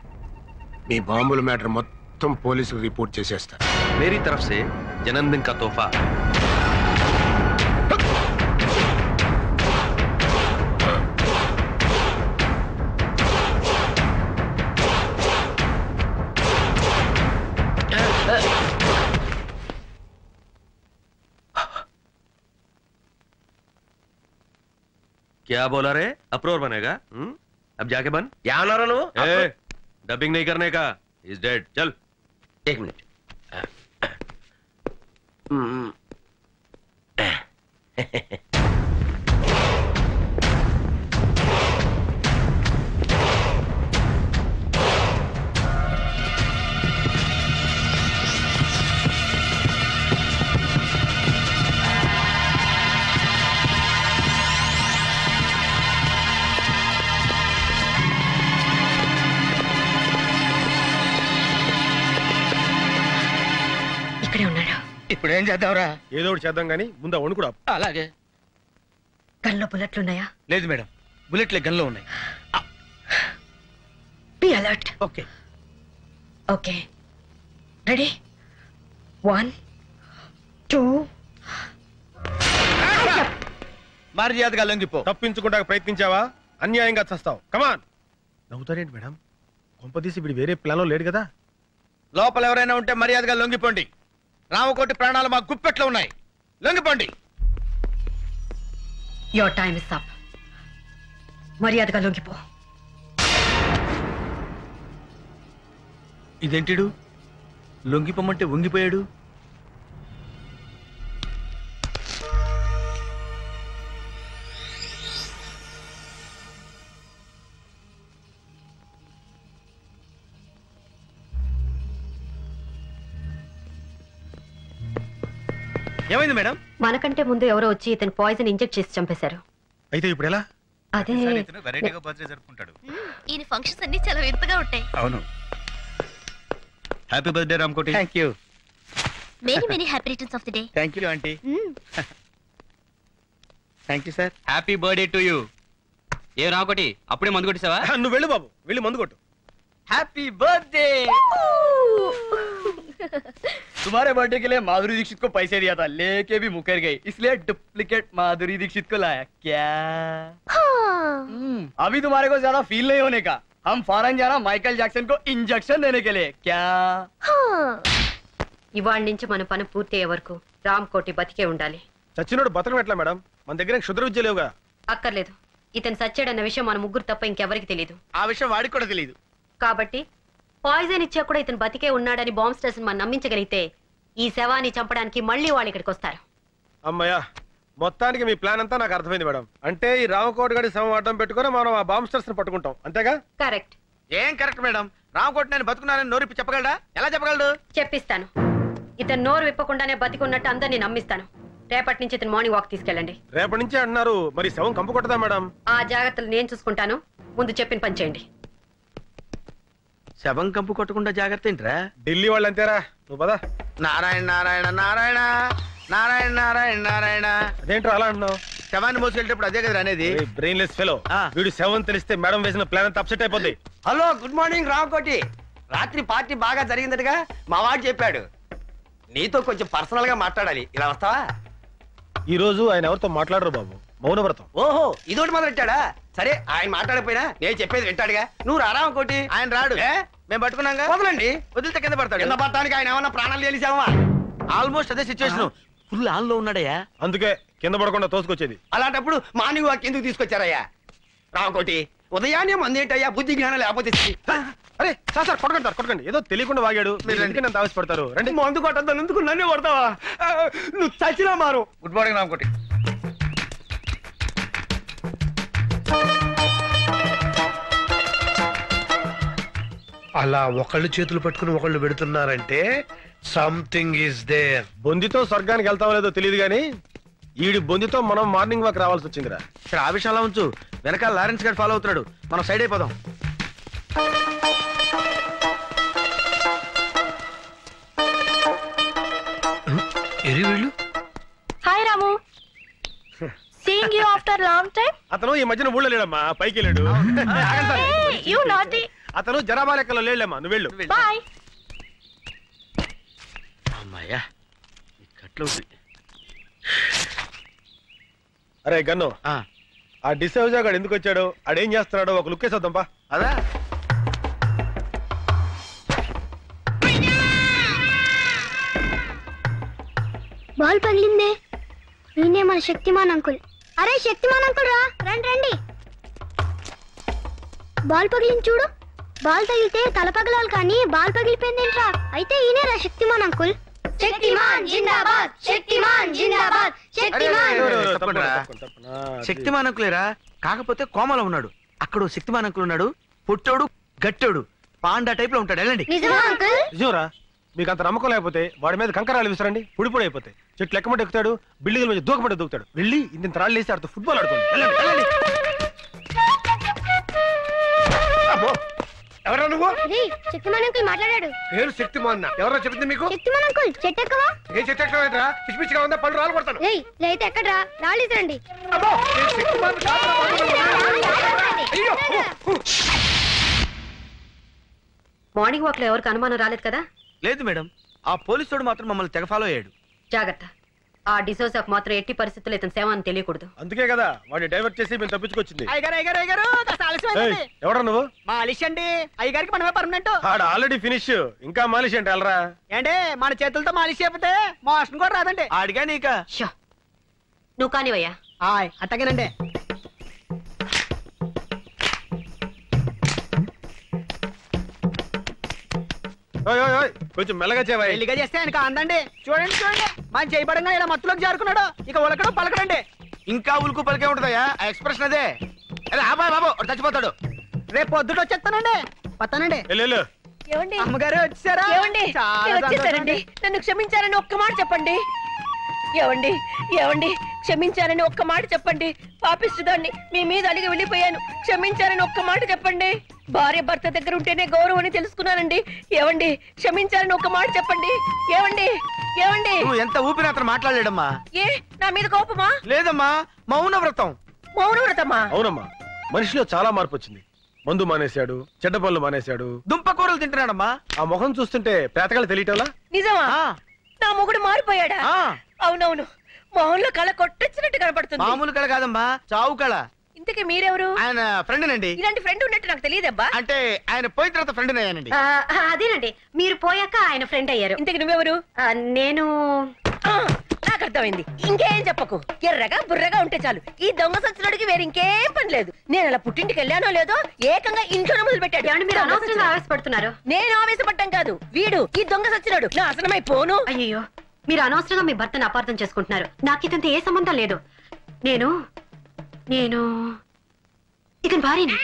మీ బాంబుల మ్యాటర్ మొత్తం పోలీసులు రిపోర్ట్ చేసేస్తా. मेरी तरफ से जन्मदिन का तोहफा। क्या बोला रे? अप्रूवर बनेगा? अब जाके बन। क्या अनारो नु? डबिंग नहीं करने का। Is dead. चल। 1 मिनट। ఇప్పుడు ఏం చేద్దాంరా? ఏదో ఒకటి చేద్దాం కానీ ముందు ఆ వణుకుడు ఆపు. అలాగే. గన్లో బుల్లెట్లున్నాయా? లేదు మేడం, బుల్లెట్లే గన్లో ఉన్నాయి. Be alert. Okay okay, ready? 1 2. మర్యాదగా లొంగిపో. తప్పించుకుంటా ప్రయత్నించావా అన్యాయంగా చస్తావు. కమాన్. నవ్వుతారేంటి మేడం? కొంపదీసి వీడు వేరే ప్లాన్లో లేడు కదా? లోపల ఎవరైనా ఉంటే మర్యాదగా లొంగిపోండి. రామకోటి ప్రాణాలు మా గుప్పెట్లో ఉన్నాయి. లొంగిపోండి. Your time is up. మర్యాదగా లొంగిపో. ఇదేంటిడు లొంగిపోమంటే వంగిపోయాడు? ఏమైంది మేడం? మనకంటే ముందు ఎవరో వచ్చి ఇతను పాయిజన్ ఇంజెక్ట్ చేసి చంపేశారు. అయితే ఇప్పుడు ఎలా? అదే వెరైటీగా బర్త్డే జరుపుకుంటాడు. ఈయన ఫంక్షన్స్ అన్ని చాలా వింతగా ఉంటాయి. అవును. Happy birthday Ramkoti. Thank you. Many many happy returns of the day. Thank you aunty. Thank you sir. Happy birthday to you. ఏ రామకోటి అప్పుడే మందు కొట్టేసావా? నువ్వు వెళ్ళు బాబు, వెళ్ళి మందు కొట్టు. Happy birthday. तुम्हारे बर्थडे के लिए माधुरी दीक्षित को पैसे दिया था, लेके भी मुकर गई, इसलिए डुप्लीकेट माधुरी दीक्षित को लाया। क्या अभी तुम्हारे को ज्यादा फील नहीं होने का, हम फॉरेन जाना माइकल जैक्सन को इंजेक्शन देने के लिए। क्या ఇవాళ నుంచి మన పని పూర్తయ్యే వరకు రామ్కోటి బతికే ఉండాలి. చచ్చినోడు బతకం ఎట్లా మేడం? మన దగ్గర క్షుద్ర విద్య లేవుగా. అక్కర్లేదు, ఇతను సచ్చాడన్న విషయం మన ముగ్గురు తప్ప ఇంకెవరికి తెలియదు. ఆ విషయం వాడికి కూడా తెలియదు. కాబట్టి పాయిజన్ ఇచ్చా కూడా ఇతను బతికే ఉన్నాడని బాంబ్ స్టేషన్ మనం నమ్మించగలిగితే ఈ శవాన్ని చంపడానికి మళ్ళీ వాళ్ళు ఇక్కడికి వస్తారు. అమ్మయ్యా, మొత్తానికి మీ ప్లాన్ అంతా నాకు అర్థమైంది మేడం. అంటే ఈ రామకోటి గడి శవం అడ్డం పెట్టుకుని మనం ఆ బాంబ్ స్టర్స్ పట్టుకుంటాం, అంతేగా? కరెక్ట్. ఏం కరెక్ట్ మేడం? రామకోటి నేను బతుకున్నానని నోరిప్పి చెప్పగలడా? ఎలా చెప్పగలడు? చెప్పిస్తాను. ఇతను నోరు విప్పకుండానే బతికున్నట్టు అందరినీ నమ్మిస్తాను. రేపటి నుంచి ఇతను మార్నింగ్ వాక్ తీసుకెళ్ళండి. రేపటి నుంచి అంటున్నారు, మరి శవం కంపు కొట్టదా మేడం? ఆ జాగ్రత్తలు నేను చూసుకుంటాను, ముందు చెప్పిన పని చేయండి. శవం కంపు కొట్టకుండా జాగ్రత్త ఏంట్రా? ఢిల్లీ వాళ్ళు అంతేరా, నువ్వు పదా. నారాయణ నారాయణ నారాయణ నారాయణ నారాయణ నారాయణ. అదేంట్రా అలా అంటున్నావు? శవాన్ని మోసుకెళ్ళేటప్పుడు అదే కదా అనేది. బ్రెయిన్లెస్ ఫెలో, వీడు శవం తెలిస్తే మేడం వేసిన ప్లాన్ అంతా అప్సెట్ అయిపోద్ది. Hello, good morning Ramakoti. రాత్రి పార్టీ బాగా జరిగిందటగా మా వాడు చెప్పాడు, నీతో కొంచెం పర్సనల్ గా మాట్లాడాలి, ఇలా వస్తావా? ఈ రోజు ఆయన ఎవరితో మాట్లాడరు బాబు, మౌనవ్రతం. ఓహో, ఇదోటి మొదలెట్టాడా? సరే, ఆయన మాట్లాడకపోయినా నేను చెప్పేది వింటాడుగా. నువ్వు రారా కోటి. ఆయన రాడు, మేము పట్టుకున్నాగా. వదలండి, వదిలితే కింద పడతాడు. కింద పడటానికి ఆయన ఏమన్నా ప్రాణాలు తెలిసావా? ఆల్మోస్ట్ అదే సిచ్యువేషన్. ఫుల్ ఆన్ లో ఉన్నాడయ్యా, అందుకే కింద పడకుండా తోసుకొచ్చేది. అలాంటప్పుడు మార్నింగ్ వాక్ ఎందుకు తీసుకొచ్చారయ్యా? రామకోటి, ఉదయాన్నే మందేంటయ్యా, బుద్ధి జ్ఞానం లేకపోతే. అరే సార్ సార్, కొట్టకండి కొట్టకండి, ఏదో తెలియకుండా వాగాడు. మీరు ఎందుకు నన్ను ఆవేశపడతారు? రండి. మందు కొట్టద్దు, ఎందుకు నన్నే కొడతావా? నువ్వు చచ్చినా మారు. Good morning Ramakoti. అలా ఒకళ్ళు చేతులు పట్టుకుని ఒకళ్ళు పెడుతున్నారంటే సంథింగ్ ఈస్ దేర్. బొందితో స్వర్గానికి వెళ్తామో లేదో తెలియదు కానీ ఈడి బొందితో మనం మార్నింగ్ వాక్ రావాల్సి వచ్చిందిరా. సరే, ఆ విషయంలో ఉంచు. వెనకాల లారెన్స్ గారు ఫాలో అవుతున్నాడు, మనం సైడ్ అయిపోదాం. Hi Ramu, seeing you after long time. అతను ఈ మధ్యన ఊళ్ళో లేడమ్మా, పైకి వెళ్ళాడు. You naughty. అతను జనాభా లెక్కలో లేడమ్మా, నువ్వు వెళ్ళు. బై. అమ్మాయ్యా, కట్లో. అరే గన్ను, ఆ డిసౌజా గాడు ఎందుకు వచ్చాడు, ఆడేం చేస్తున్నాడో ఒక లుక్ వేసేద్దాంపా. అదా బాల్ పగిలిందే. ఈయనే మన శక్తిమాన్ అంకుల్. అరే శక్తిమాన్ అంకుల్ రా, రండి రండి. బాల్ పగిలింది చూడు. బాల్ తగిలితే తల పగలాలి కానీ బాల్ పగిలిపోయిందేంట్రా? అయితే ఈయనే రా శక్తిమాన్ అంకుల్. శక్తిమాన్ జిందాబాద్, శక్తిమాన్ జిందాబాద్, శక్తిమాన్. శక్తిమాన్ అంకులేరా, కాకపోతే కోమలో ఉన్నాడు. అక్కడ శక్తిమాన్ అంకుల్ ఉన్నాడు, పుట్టోడు గట్టోడు పాండా టైప్ లో ఉంటాడు. వెళ్ళండి. నిజంరా? మీకు అంత నమ్మకం లేకపోతే వాడి మీద కంకరాలు విసరండి, పొడి పొడి అయిపోతాయి. చెట్లు ఎక్కమంటే ఎక్కుతాడు, బిల్డింగ్ల మీద దూకమంటే దూకుతాడు. వెళ్ళి ఇంత రాళ్ళు వేసి ఆడుతూ ఫుట్బాల్ ఆడుకోండి. ఎవరో నువ్వు శక్తిమాన్ అంకుల్ మాట్లాడాడు. నేను శక్తిమాన్ ఎవరో చెప్పింది మీకు? శక్తిమాన్ అంకుల్ చెట్టు ఎక్కవా? ఏ చెట్టు ఎక్కడరా? పిచ్చి పిచ్చిగా ఉందా? పళ్ళు రాలు కొడతాను. లేతే ఎక్కడ్రా? రాళ్ళు ఇద్దరండి. మార్నింగ్ వాక్ లో ఎవరికి అనుమానం రాలేదు కదా? లేదు మేడం, ఆ పోలీసుడు మాత్రం మమ్మల్ని తెగ ఫాలో అయ్యాడు. జాగ్రత్త, ఆ డిసోజాకు మాత్రం ఎట్టి పరిస్థితుల్లో ఇతని సేవ అని తెలియకూడదు. అందుకే కదా వాడిని డైవర్ట్ చేసి మేము తప్పించుకొచ్చింది. ఎవరా నువ్వు? మాలిష్ అండి, అయ్యగారికి మనమే పర్మనెంట్. ఆడ ఆల్రెడీ ఫినిష్, ఇంకా మాలిష్ అంటే వెళ్ళరా? ఏంటి మన చేతులతో మాలిష్ చేయకపోతే మోషన్ కూడా రాదండి. ఆడిగా నీకా? నువ్వు కానివయ్యా. అట్టగేనండి. కొంచెం మెల్లగా చేవా. పెళ్లిగా చేస్తే ఆయనకు అందండి. చూడండి చూడండి, మన చేయబడంగా ఇలా మత్తులోకి జారుకున్నాడు. ఇక ఉలకడం పలకడండి. ఇంకా ఉలుకు పలికే ఉంటుందయ్యా ఆ ఎక్స్ప్రెషన్ అదే. అరే అబ్బాయి బాబు చచ్చిపోతాడు. రేపు పొద్దుట వచ్చేస్తానండి. వస్తానండి. ఏమండి అమ్మగారు వచ్చారా? ఏమండి వచ్చేసారండి. నన్ను క్షమించారని ఒక్క మాట చెప్పండి. ఏమండి ఏమండి క్షమించారని ఒక్క మాట చెప్పండి. పాపిస్తుదాన్ని మీ మీద అలిగి వెళ్ళిపోయాను. క్షమించారని ఒక్క మాట చెప్పండి. భార్య భర్త దగ్గర ఉంటేనే గౌరవం అని తెలుసుకున్నానండి. ఏమండి క్షమించారని ఒక్క మాట చెప్పండి. ఏమండి ఏమండి నువ్వు ఎంత ఊపిరి అతను మాట్లాడలేడమ్మా. ఏ నా మీద కోపమా? లేదమ్మా, మౌన వ్రతం. మౌన వ్రతమా? అవునమ్మా, మనిషిలో చాలా మార్పు వచ్చింది. మందు మానేశాడు, చెడ్డ పనులు మానేశాడు, దుంపకూరలు తింటున్నాడమ్మా. ఆ ముఖం చూస్తుంటే పేతకాలు తెలియటంలా? నిజమా? నా మొగుడు మారిపోయాడా? అవునవును, మొహంలో కళ కొట్టొచ్చినట్టు కనపడుతుంది. మామూలు కళ కాదమ్మా, చావు కళ. ఇంతకీ మీరెవరు? ఆయన ఫ్రెండ్ నండి. ఇలాంటి ఫ్రెండ్ ఉన్నట్టు నాకు తెలియదబ్బా. అంటే ఆయన పోయిన తర్వాత ఫ్రెండ్ అయ్యానండి. అదేనండి, మీరు పోయాక ఆయన ఫ్రెండ్ అయ్యారు. ఇంతకి నువ్వెవరు? నేను నాకు అర్థమైంది. ఇంకేం చెప్పకు. ఎర్రగా బుర్రగా ఉంటే చాలు. ఈ దొంగ సచ్చినోడికి వేరే ఇంకేం పని లేదు. నేను అలా పుట్టింటికి వెళ్ళానో లేదో ఏకంగా ఇంట్లోనే మొదలు పెట్టాడు. మీరు అనవసరంగా ఆవేశపడుతున్నారు. నేను ఆవేశపడ్డం కాదు, వీడు ఈ దొంగ సచ్చినోడు నాశనమైపోను. అయ్యో, మీరు అనవసరంగా మీ భర్తను అపార్థం చేసుకుంటున్నారు. నాకు ఇతంత ఏ సంబంధం లేదు. నేను ఇతని భార్యని.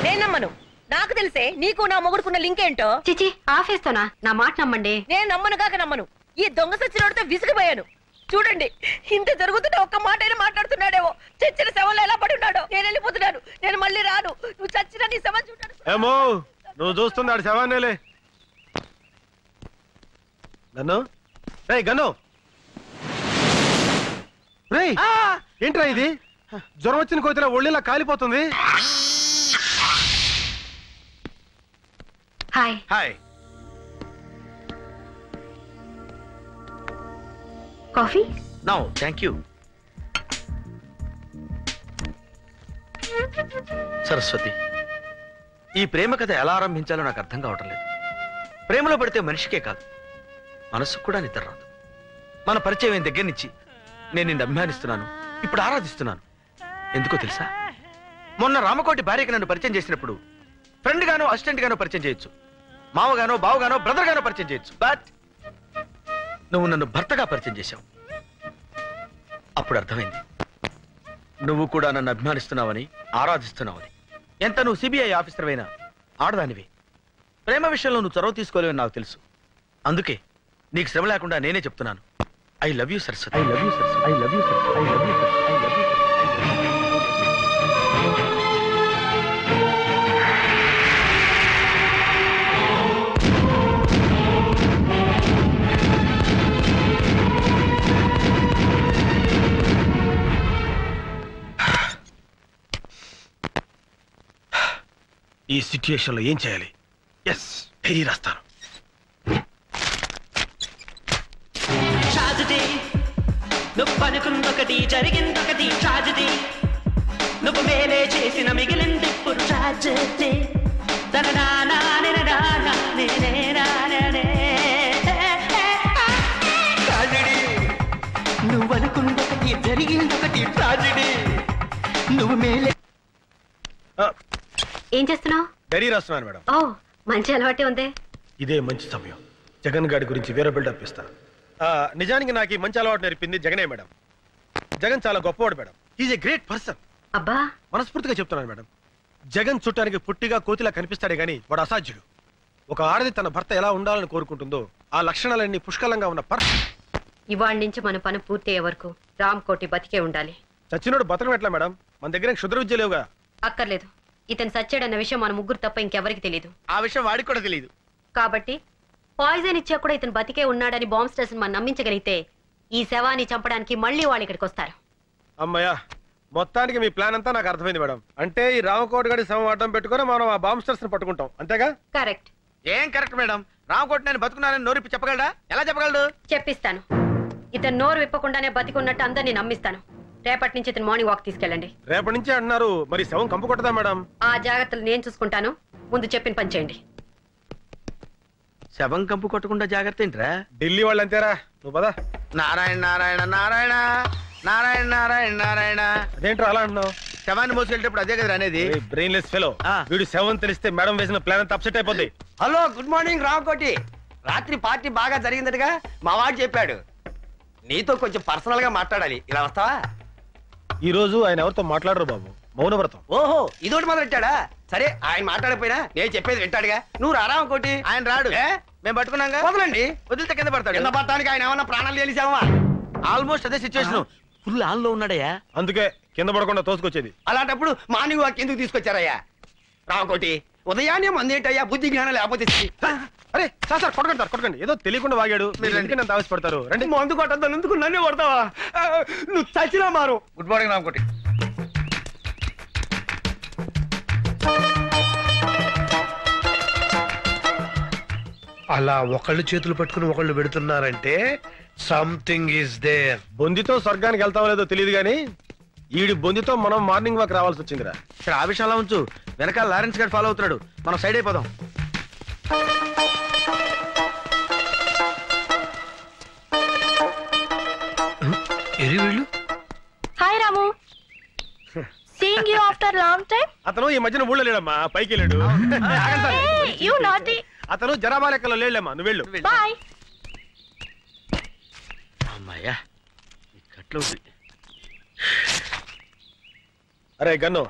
నేను నమ్మను. నాకు తెలిసే నీకు నా మొగుడుకున్న లింక్ ఏంటో. చిచి, ఆఫేస్తోనా? నా మాట నమ్మండి. నేను నమ్మను కాక నమ్మను. ఈ దొంగ సచ్చినోడితో విసిగిపోయాను. చూడండి, ఇంత జరుగుతుంటే ఒక్క మాట అయినా మాట్లాడుతున్నాడేమో. చచ్చిన శవంలో ఎలా పడి ఉన్నాడో. నేను వెళ్ళిపోతున్నాను, నేను మళ్ళీ రాను. నువ్వు చచ్చిన నీ శవం చూడాను. ఏమో నువ్వు చూస్తున్నాడు శవాన్నేలే. గన్ను రే, గన్ను రే, ఏంట్రా ఇది? జ్వరం వచ్చిన కోతిలా ఒళ్ళిలా కాలిపోతుంది. Hi. Hi. Coffee? No thank you. Saraswati, ఈ ప్రేమ కథ ఎలా ఆరంభించాలో నాకు అర్థం కావటం లేదు. ప్రేమలో పడితే మనిషికే కాదు, మనసుకు కూడా నిద్ర రాదు. మన పరిచయం అయిన దగ్గర నుంచి నేను నిన్ను అభిమానిస్తున్నాను, ఇప్పుడు ఆరాధిస్తున్నాను. ఎందుకో తెలుసా? మొన్న రామకోటి భార్యకి నన్ను పరిచయం చేసినప్పుడు ఫ్రెండ్ గానో అసిస్టెంట్ గానో పరిచయం చేయొచ్చు, మావగానో బావగానో బ్రదర్ గానో పరిచయం చేయొచ్చు. బట్ నువ్వు నన్ను భర్తగా పరిచయం చేశావు. అప్పుడు అర్థమైంది నువ్వు కూడా నన్ను అభిమానిస్తున్నావని, ఆరాధిస్తున్నావని. ఎంత నువ్వు సిబిఐ ఆఫీసర్ అయినా ఆడదానివి. ప్రేమ విషయంలో నువ్వు చొరవ తీసుకోలేవని నాకు తెలుసు. అందుకే నీకు శ్రమ లేకుండా నేనే చెప్తున్నాను. I love you Saraswati. I love you Saraswati. I love you Saraswati. I love you Saraswati. I love you. ఈ సిచ్యుయేషన్ లో ఏం చేయాలి? ఎస్, డైరీ రాస్తాను. ట్రాజడీ, నువ్వు అనుకుందొకటి జరిగిందొకటి. ట్రాజడీ, నువ్వు మేలే చేసిన మిగిలింది ఇప్పుడు ట్రాజడీ. నువ్వు అనుకుందొకటి జరిగిందొకటి. ట్రాజడీ, నువ్వు మేలే. ఏం చేస్తున్నావు? డైరీ రాస్తున్నాను మేడం. ఓ, మంచి అలవాటే ఉంది. ఇదే మంచి సమయం. జగన్ గారి గురించి వేరే బిల్డప్ ఇస్తా. నిజానికి నాకు ఈ మంచి అలవాటు నేర్పింది జగనే మేడం. జగన్ చాలా గొప్పవాడు madam. Is a great person. అబ్బా, మనస్ఫూర్తిగా చెప్తున్నాను మేడం. జగన్ చూడటానికి పుట్టిగా కోతిలా కనిపిస్తాడే గానీ వాడు అసాధ్యుడు. ఒక ఆడది తన భర్త ఎలా ఉండాలని కోరుకుంటుందో ఆ లక్షణాలన్నీ పుష్కలంగా ఉన్న ఇవాళ నుంచి మన పని పూర్తయ్యే వరకు రామ్కోటి బతికే ఉండాలి. చచ్చినోడు బతకం ఎట్లా మేడం? మన దగ్గర క్షుద్ర విద్య లేవుగా. అక్కర్లేదు. ఇతను సచ్చాడన్న విషయం మన ముగ్గురు తప్ప ఇంకెవరికి తెలియదు. ఆ విషయం వాడికి కూడా తెలియదు. కాబట్టి పాయిజన్ ఇచ్చా కూడా ఇతను బతికే ఉన్నాడని బాంబ్ స్టేషన్ మనం నమ్మించగలిగితే ఈ శవాన్ని చంపడానికి మళ్ళీ వాళ్ళు ఇక్కడికి వస్తారు. అమ్మయ్యా, మొత్తానికి మీ ప్లాన్ అంతా నాకు అర్థమైంది మేడం. అంటే ఈ రామకోటి గడి శవం అడ్డం పెట్టుకుని మనం ఆ బాంబ్ స్టర్స్ ని పట్టుకుంటాం, అంతేగా? కరెక్ట్. ఏం కరెక్ట్ మేడం? రామకోటి నేను బతుకున్నానని నోరిప్పి చెప్పగలడా? ఎలా చెప్పగలడు? చెప్పిస్తాను. ఇతను నోరు విప్పకుండానే బతికున్నట్టు అందరినీ నమ్మిస్తాను. రేపటి నుంచి ఇతను మార్నింగ్ వాక్ తీసుకెళ్ళండి. రేపటి నుంచి అంటున్నారు, మరి శవం కంపు కొట్టదా మేడం? ఆ జాగ్రత్తలు నేను చూసుకుంటాను. ముందు చెప్పిన పని చేయండి. శవం కంపు కొట్టకుండా జాగ్రత్త ఏంట్రా? ఢిల్లీ వాళ్ళు అంతేరా, నువ్వు పదా. నారాయణ నారాయణ నారాయణ నారాయణ నారాయణ నారాయణ. అదేంట్రా అలా అంటున్నావు? శవాన్ని మోసుకెళ్ళేటప్పుడు అదే కదా అనేది. Brainless fellow. వీడు శవం తెలిస్తే మేడం వేసిన ప్లాన్ అంతా అప్సెట్ అయిపోద్ది. Hello, good morning Ramakoti. రాత్రి పార్టీ బాగా జరిగిందటగా మా వాడు చెప్పాడు. నీతో కొంచెం పర్సనల్ గా మాట్లాడాలి. ఇలా వస్తావా? ఈ రోజు ఆయన ఎవరితో మాట్లాడరు బాబు, మౌనవ్రతం. ఓహో, ఇదోటి మొదలెట్టాడా? సరే, ఆయన మాట్లాడకపోయినా నేను చెప్పేది వింటాడుగా. నువ్వు రామకోటి. ఆయన రాడు, మేము పట్టుకున్నాగా. వదలండి. వదిలితే కింద పడతాడు. కింద పడటానికి ఆయన ఏమన్నా ప్రాణాలు తెలిసావా? ఆల్మోస్ట్ అదే సిచ్యువేషన్. ఫుల్ ఆన్ లో ఉన్నాడయ్యా. అందుకే కింద పడకుండా తోసుకొచ్చేది. అలాంటప్పుడు మార్నింగ్ వాక్ ఎందుకు తీసుకొచ్చారయ్యా? రామకోటి, ఉదయాన్నే మందేంటయ్యా? బుద్ధి జ్ఞానం లేకపోతే. అరే సార్ సార్, కొట్టకండి సార్, కొట్టకండి. ఏదో తెలియకుండా వాగాడు, మీరు నన్ను ఆవేశపడతారు. రండి. మందు కొట్టద్దాను, ఎందుకు నన్నే కొడతావా? నువ్వు చచ్చినా మారు. Good morning Ramakoti. అలా ఒకళ్ళు చేతులు పట్టుకుని ఒకళ్ళు పెడుతున్నారంటే సంథింగ్ ఈస్ దేర్. బొందితో స్వర్గానికి వెళ్తామో లేదో తెలియదు కానీ ఈడి బొందితో మనం మార్నింగ్ వాక్ రావాల్సి వచ్చిందిరా. ఇక్కడ ఆ విషయంలో ఉంచు, వెనకాల లారెన్స్ గారు ఫాలో అవుతున్నాడు. మనం సైడ్ అయిపోదాం. Hi Ramu. Seeing you after long time. అతను ఈ మధ్యన ఊళ్ళో లేడమ్మా, పైకి వెళ్ళాడు. You naughty. అతను జనాభా లెక్కలో లేడమ్మా, నువ్వు వెళ్ళు. బాయ్. అమ్మాయ్యా, ఇక్కట్లో అరే గన్ను,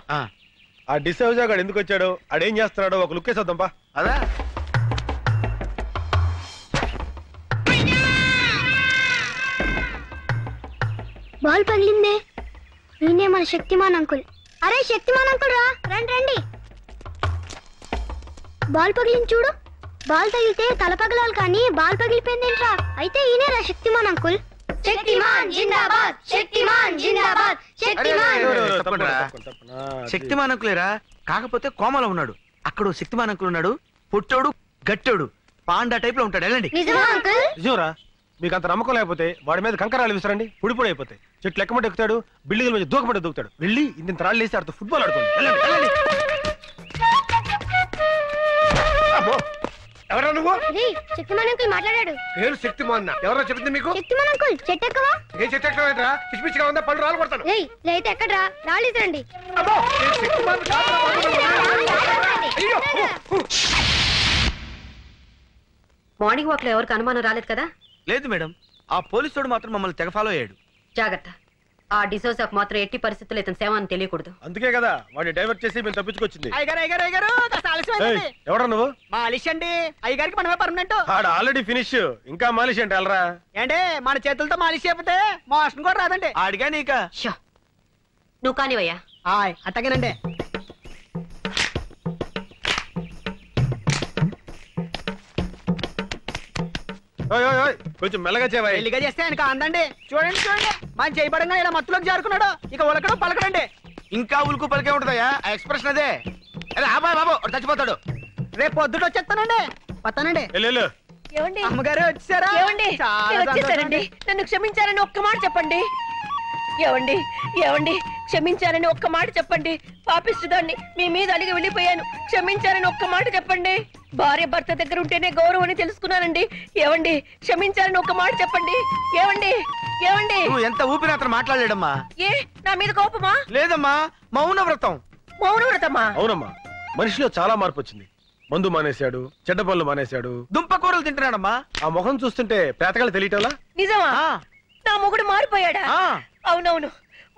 ఆ డిసౌజా గాడు ఎందుకు వచ్చాడు, ఆడేం చేస్తున్నాడో ఒక లుక్ వేసేద్దాంపా. అదా బాల్ పగిలిందే. ఈయనే మన శక్తిమాన్ అంకుల్. అరే శక్తిమాన్ అంకుల్ రా, రండి రండి. బాల్ పగిలింది చూడు. బాల్ తగిలితే తల పగలాలి కానీ బాల్ పగిలిపోయిందేంట్రా? అయితే ఈయనేరా శక్తిమాన్ అంకుల్. శక్తిమాన్ జిందాబాద్, శక్తిమాన్ జిందాబాద్, శక్తిమాన్. శక్తిమాన్ అంకులేరా, కాకపోతే కోమలో ఉన్నాడు. అక్కడ శక్తిమాన్ అంకుల్ ఉన్నాడు, పుట్టోడు గట్టోడు పాండా టైప్ లో ఉంటాడు. వెళ్ళండి. నిజంరా? మీకు అంత నమ్మకం లేకపోతే వాడి మీద కంకరాలు విసరండి, పొడి అయిపోతాయి. చెట్లు ఎక్కమంటే ఎక్కుతాడు, బిల్డింగ్ మీద దూకమంటే దూకుతాడు. వెళ్ళి ఇంత రాళ్ళు వేసి ఆడుతూ ఫుట్బాల్ ఆడుకోండి. ఎవరా నువ్వు? శక్తిమాన్ అంకుల్ మాట్లాడాడు. నేను శక్తిమాన్. ఎవరో చెప్పింది మీకు? శక్తిమాన్ అంకుల్ చెట్టు ఎక్కవా? ఏ చెట్టు ఎక్కడరా? పిచ్చి పిచ్చిగా ఉందా? పళ్ళు రాళ్ళు కొడతాను. అయితే ఎక్కడ్రా? రాళ్ళు ఇసరండి. మార్నింగ్ వాక్ లో ఎవరికి అనుమానం రాలేదు కదా? లేదు మేడం, ఆ పోలీసుడు మాత్రం మమ్మల్ని తెగ ఫాలో అయ్యాడు. జాగ్రత్త. ఆ డిసోజాకు మాత్రం ఎట్టి పరిస్థితుల్లో ఇతను సేవ అని తెలియకూడదు. అందుకే కదా వాడిని డైవర్ట్ చేసి మేము తప్పించుకొచ్చింది. ఎవరా నువ్వు? మాలిష్ అండి. అయ్యగారికి మనమే పర్మనెంట్. ఆడ ఆల్రెడీ ఫినిష్, ఇంకా మాలిష్ అంటే వెళ్ళరా? ఏంటే మన చేతులతో మాలిష్ చేయకపోతే మోషన్ కూడా రాదండి. ఆడిగా నీక. నువ్వు కానివయ్యా. అట్టగేనండి. కొంచెం మెల్లగా చేవా. పెళ్లిగా చేస్తే ఆయనకు అందండి. చూడండి చూడండి, మన చేయబడంగా ఇలా మత్తులోకి జారుకున్నాడు. ఇక ఉలకడం పలకడండి. ఇంకా ఉలుకు పలికే ఉంటుందయ్యా ఆ ఎక్స్ప్రెషన్ అదే. అరే ఆబాయ్ బాబు, చచ్చిపోతాడు. రేపు పొద్దుట వచ్చేస్తానండి. వస్తానండి. ఏమండి? అమ్మగారు వచ్చారా? ఏమండి? నేను వచ్చేసానండి. నన్ను క్షమించారని ఒక్క మాట చెప్పండి. ఏమండి? ఏమండి? క్షమించారని ఒక్క మాట చెప్పండి. పాపిస్తుదాన్ని మీ మీద అలిగి వెళ్ళిపోయాను. క్షమించారని ఒక్క మాట చెప్పండి. భార్య భర్త దగ్గర ఉంటేనే గౌరవం అని తెలుసుకున్నానండి. ఏమండి? క్షమించారని ఒక్క మాట చెప్పండి. ఏమండి? ఏమండి? నువ్వు ఎంత ఊపిరి అతను మాట్లాడలేడమ్మా. ఏ నా మీద కోపమా? లేదమ్మా, మౌన వ్రతం. మౌన వ్రతమా? అవునమ్మా, మనిషిలో చాలా మార్పు వచ్చింది. మందు మానేశాడు, చెడ్డ పనులు మానేశాడు, దుంపకూరలు తింటున్నాడమ్మా. ఆ ముఖం చూస్తుంటే పేతకాలు తెలియటంలా. నిజమా? నా మొగుడు మారిపోయాడా? అవునవును,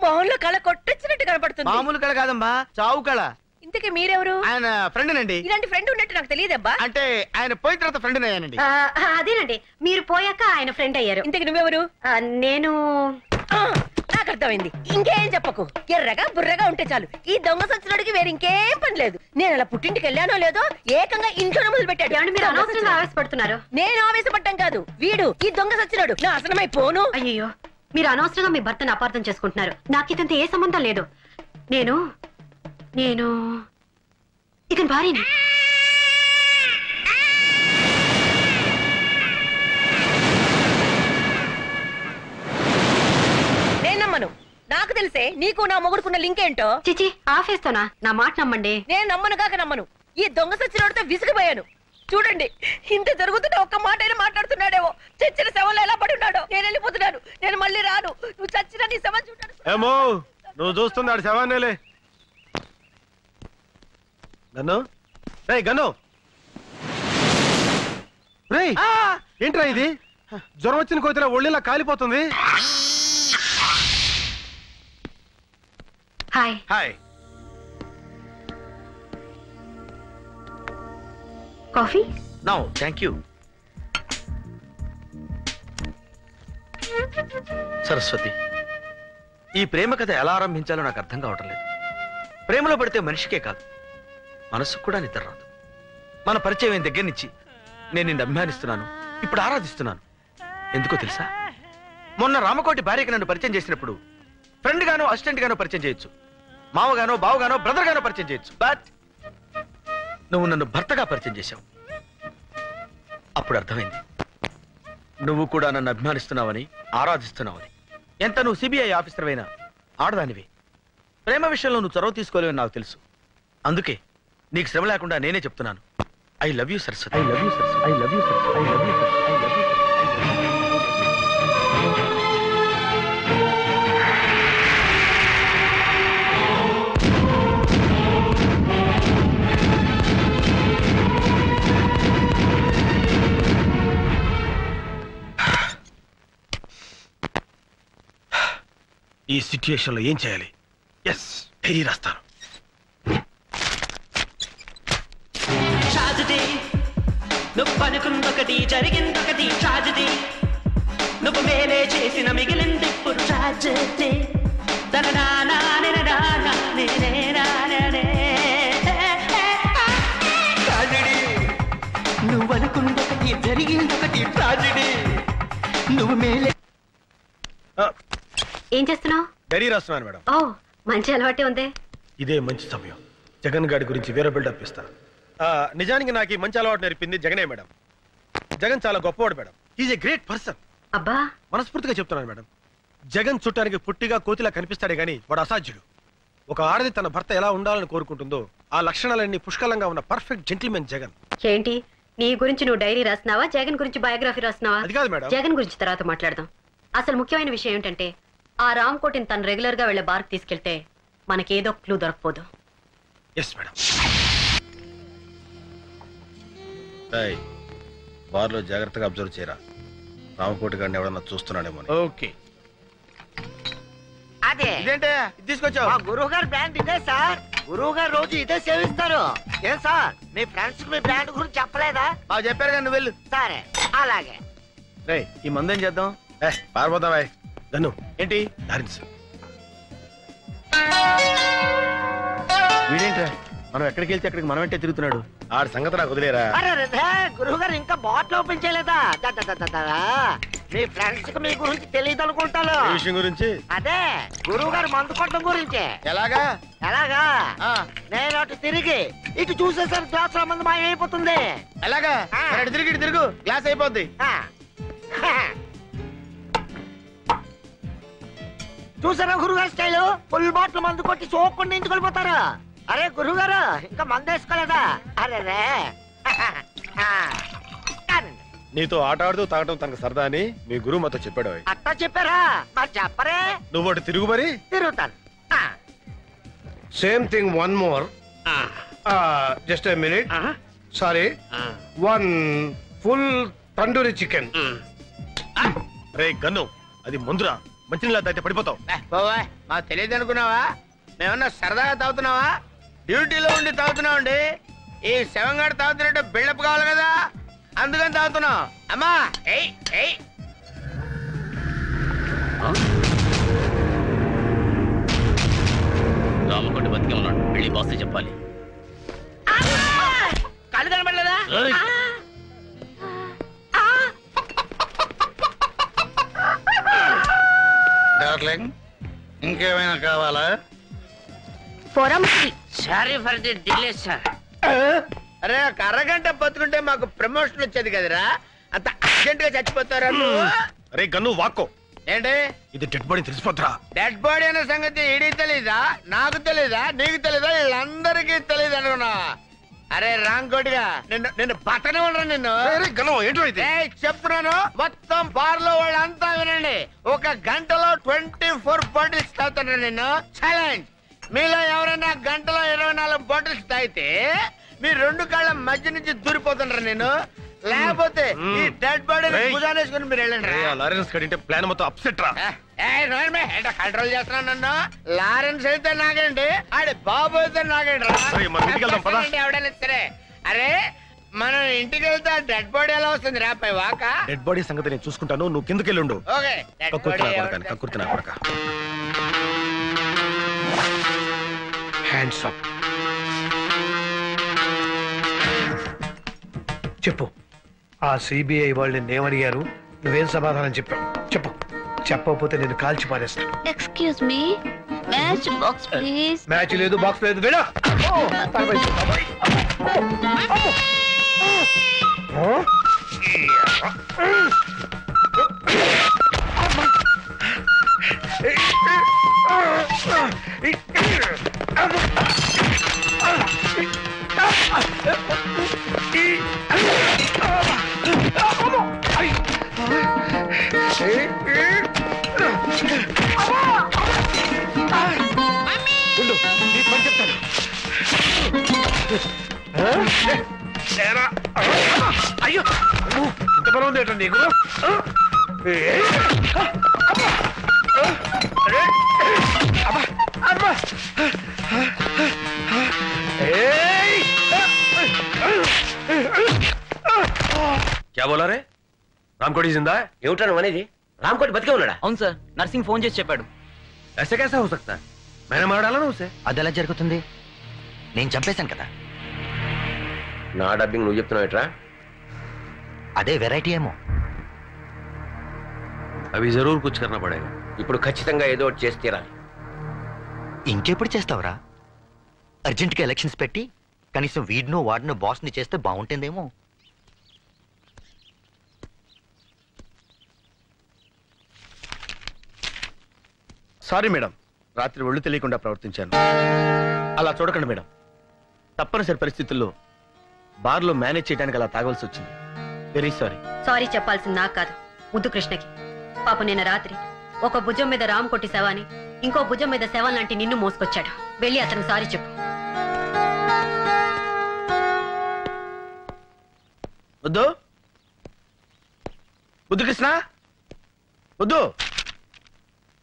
మొహంలో కళ కొట్టొచ్చినట్టు కనపడుతుంది. మామూలు కళ కాదమ్మా, చావు కళ. ఇంతకీ మీరెవరు? ఆయన ఫ్రెండ్ నండి. ఇలాంటి ఫ్రెండ్ ఉన్నట్టు నాకు తెలియదబ్బా. అంటే ఆయన పోయిన తర్వాత ఫ్రెండ్ అయ్యానండి. అదేనండి, మీరు పోయాక ఆయన ఫ్రెండ్ అయ్యారు. ఇంతకీ నువ్వెవరు? నేను నాకు అర్థమైంది. ఇంకేం చెప్పకు. ఎర్రగా బుర్రగా ఉంటే చాలు. ఈ దొంగ సచ్చినోడికి వేరే ఇంకేం పని లేదు. నేను అలా పుట్టింటికి వెళ్ళానో లేదో ఏకంగా ఇంట్లోనే మొదలు పెట్టాడు. మీరు అనవసరంగా ఆవేశపడుతున్నారు. నేను ఆవేశపడ్డం కాదు, వీడు ఈ దొంగ సచ్చినోడు నాశనమై పోను. అయ్యో, మీరు అనవసరంగా మీ భర్తను అపార్థం చేసుకుంటున్నారు. నాకు ఇదంతా ఏ సంబంధం లేదు. నేను ఇతని భార్యని. నేను నమ్మను. నాకు తెలిసే నీకు నా మొగుడుకున్న లింక్ ఏంటో. చిచి, ఆఫేస్తోనా? నా మాట నమ్మండి. నేను నమ్మను కాక నమ్మను. ఈ దొంగ సచ్చినోడితో విసిగిపోయాను. చూడండి, ఇంత జరుగుతుంటే ఒక్క మాట అయినా మాట్లాడుతున్నాడేమో. చచ్చిన శవంలో ఎలా పడి ఉన్నాడో. నేను వెళ్ళిపోతున్నాను. నేను మళ్ళీ రాను. నువ్వు చచ్చిన నీ శవం చూడాను. ఏమో నువ్వు చూస్తున్నాడు శవాన్నేలే. గన్ను రేయ్, గన్ను రేయ్, ఏంట్రా ఇది? జ్వరం వచ్చిన కోతిలో ఒళ్ళిలా కాలిపోతుంది. Hi. Hi. Coffee? No thank you. Saraswati, ఈ ప్రేమ కథ ఎలా ఆరంభించాలో నాకు అర్థం కావటం లేదు. ప్రేమలో పడితే మనిషికే కాదు, మనసుకు కూడా నిద్ర రాదు. మన పరిచయం అయిన దగ్గర నుంచి నేను నిన్ను అభిమానిస్తున్నాను, ఇప్పుడు ఆరాధిస్తున్నాను. ఎందుకో తెలుసా? మొన్న రామకోటి భార్యకి నన్ను పరిచయం చేసినప్పుడు ఫ్రెండ్ గానో అసిస్టెంట్ గానో పరిచయం చేయొచ్చు, మావగానో బావగానో బ్రదర్ గానో పరిచయం చేయొచ్చు. బట్ నువ్వు నన్ను భర్తగా పరిచయం చేశావు. అప్పుడు అర్థమైంది, నువ్వు కూడా నన్ను అభిమానిస్తున్నావని, ఆరాధిస్తున్నావని. ఎంత నువ్వు సిబిఐ ఆఫీసర్ అయినా ఆడదానివి. ప్రేమ విషయంలో నువ్వు చొరవ తీసుకోలేవని నాకు తెలుసు. అందుకే నీకు శ్రమ లేకుండా నేనే చెప్తున్నాను. I love you Saraswati. I love you Saraswati. I love you Saraswati. I love you Saraswati. I love you. ఈ సిచ్యుయేషన్ లో ఏం చేయాలి? ఎస్, డైరీ రాస్తాను. ట్రాజడీ, నువ్వు అనుకుందొకటి జరిగిందొకటి. ట్రాజడీ, నువ్వు మేలే చేసిన మిగిలింది ఇప్పుడు ట్రాజడీ. నువ్వు అనుకుందొకటి జరిగిందొకటి. ట్రాజడీ, నువ్వు మేలే. ఏం చేస్తున్నావు? డైరీ రాస్తున్నాను మేడం. ఓ, మంచి అలవాటే ఉంది. ఇదే మంచి సమయం. జగన్ గారి గురించి వేరే బిల్డప్ ఇస్తా. నిజానికి నాకు ఈ మంచి అలవాటు నేర్పింది జగనే మేడం. జగన్ చాలా గొప్పవాడు madam. Is a great person. అబ్బా, మనస్ఫూర్తిగా చెప్తున్నాను మేడం. జగన్ చుట్టానికి పుట్టిగా కోతిలా కనిపిస్తాడే గాని వాడు అసాధ్యుడు. ఒక ఆడది తన భర్త ఎలా ఉండాలని కోరుకుంటుందో ఆ లక్షణాలన్నీ పుష్కలంగా ఉన్న పర్ఫెక్ట్ జెంటిల్మెన్ జగన్. ఏంటి నీ గురించి నువ్వు డైరీ రాస్తున్నావా, జగన్ గురించి బయోగ్రఫీ రాస్తున్నావా? అది కాదు మేడం. జగన్ గురించి తర్వాత మాట్లాడదాం. అసలు ముఖ్యమైన విషయం ఏంటంటే ఆ రామ్కోటిని తను రెగ్యులర్ గా వెళ్లే బార్కి తీసుకెళ్తే మనకేదో క్లూ దొరకపోదు. Yes madam. బార్లో జాగ్రత్తగా అబ్జర్వ్ చేయరా. రామకోటి గారిని ఎవడన్నా చూస్తున్నాడేమో. ఓకే. అదే ఇదేంటే తీసుకొచ్చావు? మా గురువు గారు బ్రాండ్ ఇదే సార్. గురువు గారు రోజు ఇదే సేవిస్తారు. ఏం సార్, మీ ఫ్రెండ్స్ మీ బ్రాండ్ గురించి చెప్పలేదా? బాగా చెప్పారు కానీ నువ్వు వెళ్ళు. సరే అలాగే. రేయ్, ఈ మందు ఏం చేద్దాం? పారిపోతావా గన్ను? ఏంటి డాన్స్? వీడేంట్రా మనం ఎక్కడికి వెళ్తే అక్కడికి మనం అంటే తిరుగుతున్నాడు. ఆడి సంగతి నాకు వదిలేరా. గురువు గారు ఇంకా బాటిల్ ఓపెన్ చేయలేదా? మీ ఫ్రెండ్స్ కి మీ గురించి తెలియదు అనుకుంటాను. ఈ విషయం గురించి అదే గురువు గారు మందు కొట్టడం గురించి. ఎలాగా? ఎలాగా? నేను అటు తిరిగి ఇటు చూసేసరికి గ్లాస్ లో మంది మాయమైపోతుంది. ఎలాగా? అటు తిరిగి ఇటు తిరుగు, గ్లాస్ అయిపోద్ది. చూసారా గురుగారు స్టైల్? ఫుల్ బాటిల్ మందు కొట్టి సోకుండా ఇంటికి వెళ్ళిపోతారు. అరే గురుగారు ఇంకా మందు వేసుకోలేదా? అరే రే. నీతో ఆట ఆడుతూ తాగటం తనకు సరదా అని మీ గురువు మాతో చెప్పాడు. అట్టా చెప్పారా? మరి చెప్పరే. నువ్వు అటు తిరుగు మరి. తిరుగుతాను. Same thing, one more. Just a minute. Sorry, one full tandoori chicken. Ray gun, అది ముందురా. మంచినీళ్ళ తాగితే పడిపోతావు. మాకు తెలియదు అనుకున్నావా? మేమన్నా సరదాగా తాగుతున్నావా? డ్యూటీలో ఉండి తాగుతున్నామండి. ఈ శవంగాడు తాగుతున్నట్టు బిల్డప్ కావాలి కదా, అందుకని తాగుతున్నాం. అమ్మా ఏయ్ ఏయ్. రామకోటి బతికే ఉన్నాడు, వెళ్ళి బాస్ చెప్పాలి. కళ్ళు కనబడలేదా? డార్లింగ్, ఇంకేమైనా కావాలా? Sorry for the delay sir. అరే ఒక అరగంట బతుకుంటే మాకు ప్రమోషన్ వచ్చేది కదరా, అంత అర్జెంట్ గా చచ్చిపోతారా నువ్వు? అరే గన్ను వాక్కో. ఏంటి ఇది డెడ్ బాడీ తెలిసిపోతారా? డెడ్ బాడీ అనే సంగతి ఈడికి తెలీదా, నాకు తెలీదా, నీకు తెలీదా, వీళ్ళందరికీ తెలియదు అనుకున్నా. అరే రాంకోటిగా నిన్ను బతనే ఉండరు నిన్ను. చెప్తున్నాను మొత్తం బార్ లో వాళ్ళంతా వినండి. ఒక గంటలో 24 బాటిల్స్ తాగుతున్నారు నిన్ను. ఛాలెంజ్, మీలో ఎవరైనా గంటలో 24 బాటిల్స్ తాగితే మీ 2 కాళ్ళ మధ్య నుంచి దూరిపోతుండ్రు నేను. లేకపోతే ఈ డెడ్ బాడీని భుజానేసుకుని మీరు వెళ్ళండి. లారెన్స్ కడింటే ప్లాన్ మొత్తం అప్సెట్ రా. కంట్రోల్ చేస్తున్నాను నన్ను. లారెన్స్ అయితే నాగండి, ఆడి బాబు అయితే నాగండి రా. ఎవడైనా సరే. అరే మనం ఇంటికి వెళ్తే డెడ్ బాడీ ఎలా వస్తుంది రా పై వాక? డెడ్ బాడీ సంగతి నేను చూసుకుంటాను, నువ్వు కిందకెళ్ళి ఉండు. ఓకే. కక్కుర్తున్నా కొడక. Hands up. చెప్పు, ఆ సిబిఐ వాళ్ళు నిన్నేమడిగారు? నువ్వేం సమాధానం చెప్పావు? చెప్పు. చెప్పకపోతే నేను కాల్చి పారేస్తాను. Excuse me, matchbox please. Match లేదు, బాక్స్ లేదు, వెళ్ళా. అయ్యో, ఇంత బలం ఉంది ఏంటండి నీకు? क्या बोला रे? रामकोटी जिंदा है? ఏమిటా నువ్వు అనేది? రామకోటి బతికే ఉన్నాడా? అవును సార్, నర్సింగ్ ఫోన్ చేసి చెప్పాడు. ऐसे कैसा हो सकता है? मैंने मार डाला ना उसे. అదెలా జరుగుతుంది? నేను చంపేశాను కదా. నా డబ్బింగ్ నువ్వు చెప్తున్నావు ఎట్రా? అదే వెరైటీ ఏమో. అవి జరూర్ కుచ్ కర్నా పడేగా. ఇప్పుడు ఖచ్చితంగా ఏదో ఒకటి చేసి తీరాలి. ఇంకెప్పుడు చేస్తావురా? అర్జెంట్గా ఎలక్షన్స్ పెట్టి కనీసం వీడినో వాడినో బాస్ని చేస్తే బాగుంటుందేమో. సారీ మేడం, రాత్రి ఒళ్ళు తెలియకుండా ప్రవర్తించాను. అలా చూడకండి మేడం, తప్పనిసరి పరిస్థితుల్లో బార్లో మేనేజ్ చేయడానికి అలా తాగవలసి వచ్చింది. Very sorry. సారీ చెప్పాల్సింది నాకు కాదు, ముద్దు కృష్ణకి. పాప నిన్న రాత్రి ఒక భుజం మీద రామ్ కొట్టి శవాన్ని, ఇంకో భుజం మీద శవం లాంటి నిన్ను మోసుకొచ్చాడు. వెళ్ళి అతను సారీ చెప్పు. వద్దు ముద్దు కృష్ణ, వద్దు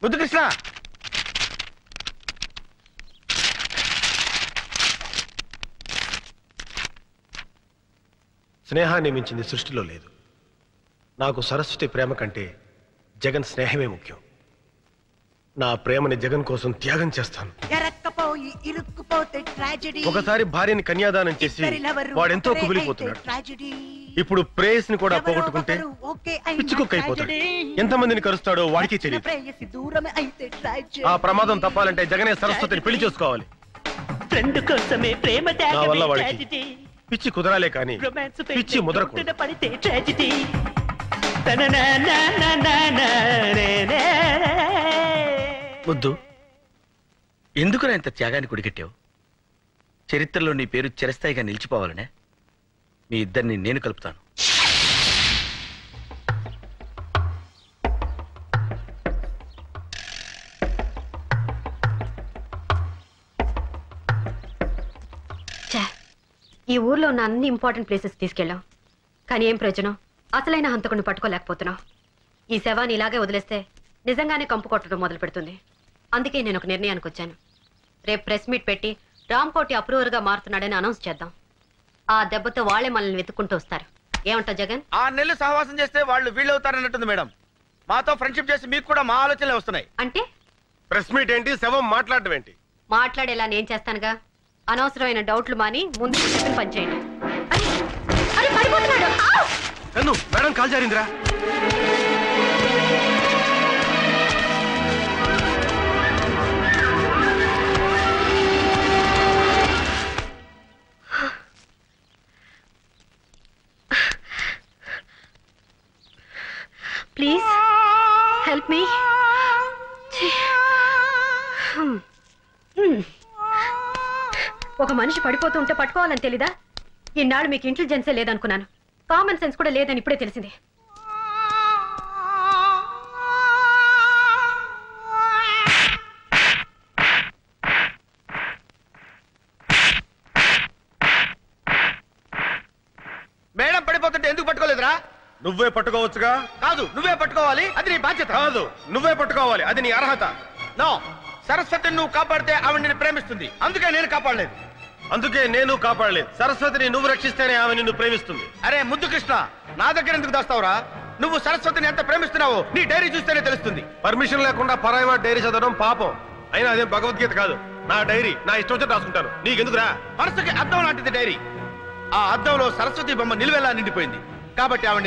ముద్దు కృష్ణ. స్నేహాన్ని మించింది సృష్టిలో లేదు. నాకు సరస్వతి ప్రేమ కంటే జగన్ స్నేహమే ముఖ్యం. నా ప్రేమని జగన్ కోసం త్యాగం చేస్తాను. ఒకసారి భార్యని కన్యాదానం చేసి వాడెంతో కుమిలిపోతున్నాడు. ఇప్పుడు ప్రేయస్ ని కూడా పోగొట్టుకుంటే పిచ్చుకుక్కైపోతాడు. ఎంతమందిని కరుస్తాడో వాడికి తెలియదు. ఆ ప్రమాదం తప్పాలంటే జగనే సరస్వతిని పెళ్లి చేసుకోవాలి. నా వల్ల వాడికి పిచ్చి కుదరాలే కానీ పిచ్చి ముదరకూడదు. వద్దు, ఎందుకు ఇంత త్యాగాన్ని కుడిగట్టావు? చరిత్రలో నీ పేరు చిరస్థాయిగా నిలిచిపోవాలనే మీ ఇద్దరిని నేను కలుపుతాను. ఈ ఊర్లో ఉన్న అన్ని ఇంపార్టెంట్ ప్లేసెస్ తీసుకెళ్ళాం, కానీ ఏం ప్రయోజనం? అసలైన హంతకుని పట్టుకోలేకపోతున్నాం. ఈ శవాన్ని ఇలాగే వదిలేస్తే నిజంగానే కంపు కొట్టడం మొదలు పెడుతుంది. అందుకే నేను ఒక నిర్ణయానికి వచ్చాను. రేపు ప్రెస్ మీట్ పెట్టి రామ్కోటి అప్రూవర్ గా మారుతున్నాడని అనౌన్స్ చేద్దాం. ఆ దెబ్బతో వాళ్లే మనల్ని వెతుక్కుంటూ వస్తారు. ఏమంటావు జగన్? 6 నెలలు సహవాసం చేస్తే వాళ్ళు వీళ్ళవుతారన్నట్టుంది మేడం. మాతో ఫ్రెండ్షిప్ చేసి మీకు కూడా మా ఆలోచనలే వస్తున్నాయి. అంటే ప్రెస్ మీట్ ఏంటి, శవం మాట్లాడటం ఏంటి? మాట్లాడేలా నేను చేస్తానుగా. అనవసరమైన డౌట్లు మాని ముందు చెప్పిన పని చేయండి. అరే పడిపోతున్నాడు. కన్ను మేడం కాల్ జారిందిరా. Please help me. ఒక మనిషి పడిపోతూ ఉంటే పట్టుకోవాలని తెలీదా? ఇన్నాళ్ళు మీకు ఇంటెలిజెన్సే లేదనుకున్నాను. కామన్ సెన్స్ కూడా లేదని ఇప్పుడే తెలిసింది. మేడం పడిపోతుంటే ఎందుకు పట్టుకోలేదురా? నువ్వే పట్టుకోవచ్చుగా. కాదు, నువ్వే పట్టుకోవాలి. అది నీ బాధ్యత. కాదు, నువ్వే పట్టుకోవాలి. అది నీ అర్హత. నో, సరస్వతిని నువ్వు కాపాడితే ఆవిడ నిన్ను ప్రేమిస్తుంది. అందుకే నేను కాపాడలేదు. అందుకే నేను కాపాడలేదు. సరస్వతిని నువ్వు రక్షిస్తేనే ఆమె నిన్ను ప్రేమిస్తుంది. అరే ముద్దు కృష్ణ, నా దగ్గర ఎందుకు దాస్తావురా? నువ్వు సరస్వతిని ఎంత ప్రేమిస్తున్నావో నీ డైరీ చూస్తేనే తెలుస్తుంది. పర్మిషన్ లేకుండా పరాయి వాడి డైరీ చదవడం పాపం. అయినా అదేం భగవద్గీత కాదు. నా డైరీ నా ఇష్టం వచ్చి రాసుకుంటాను. నీకెందుకురా? మనసుకి అద్దం లాంటిది డైరీ. ఆ అద్దంలో సరస్వతి బొమ్మ నిలువెల్లా నిండిపోయింది. కాబట్టి ఆవిడ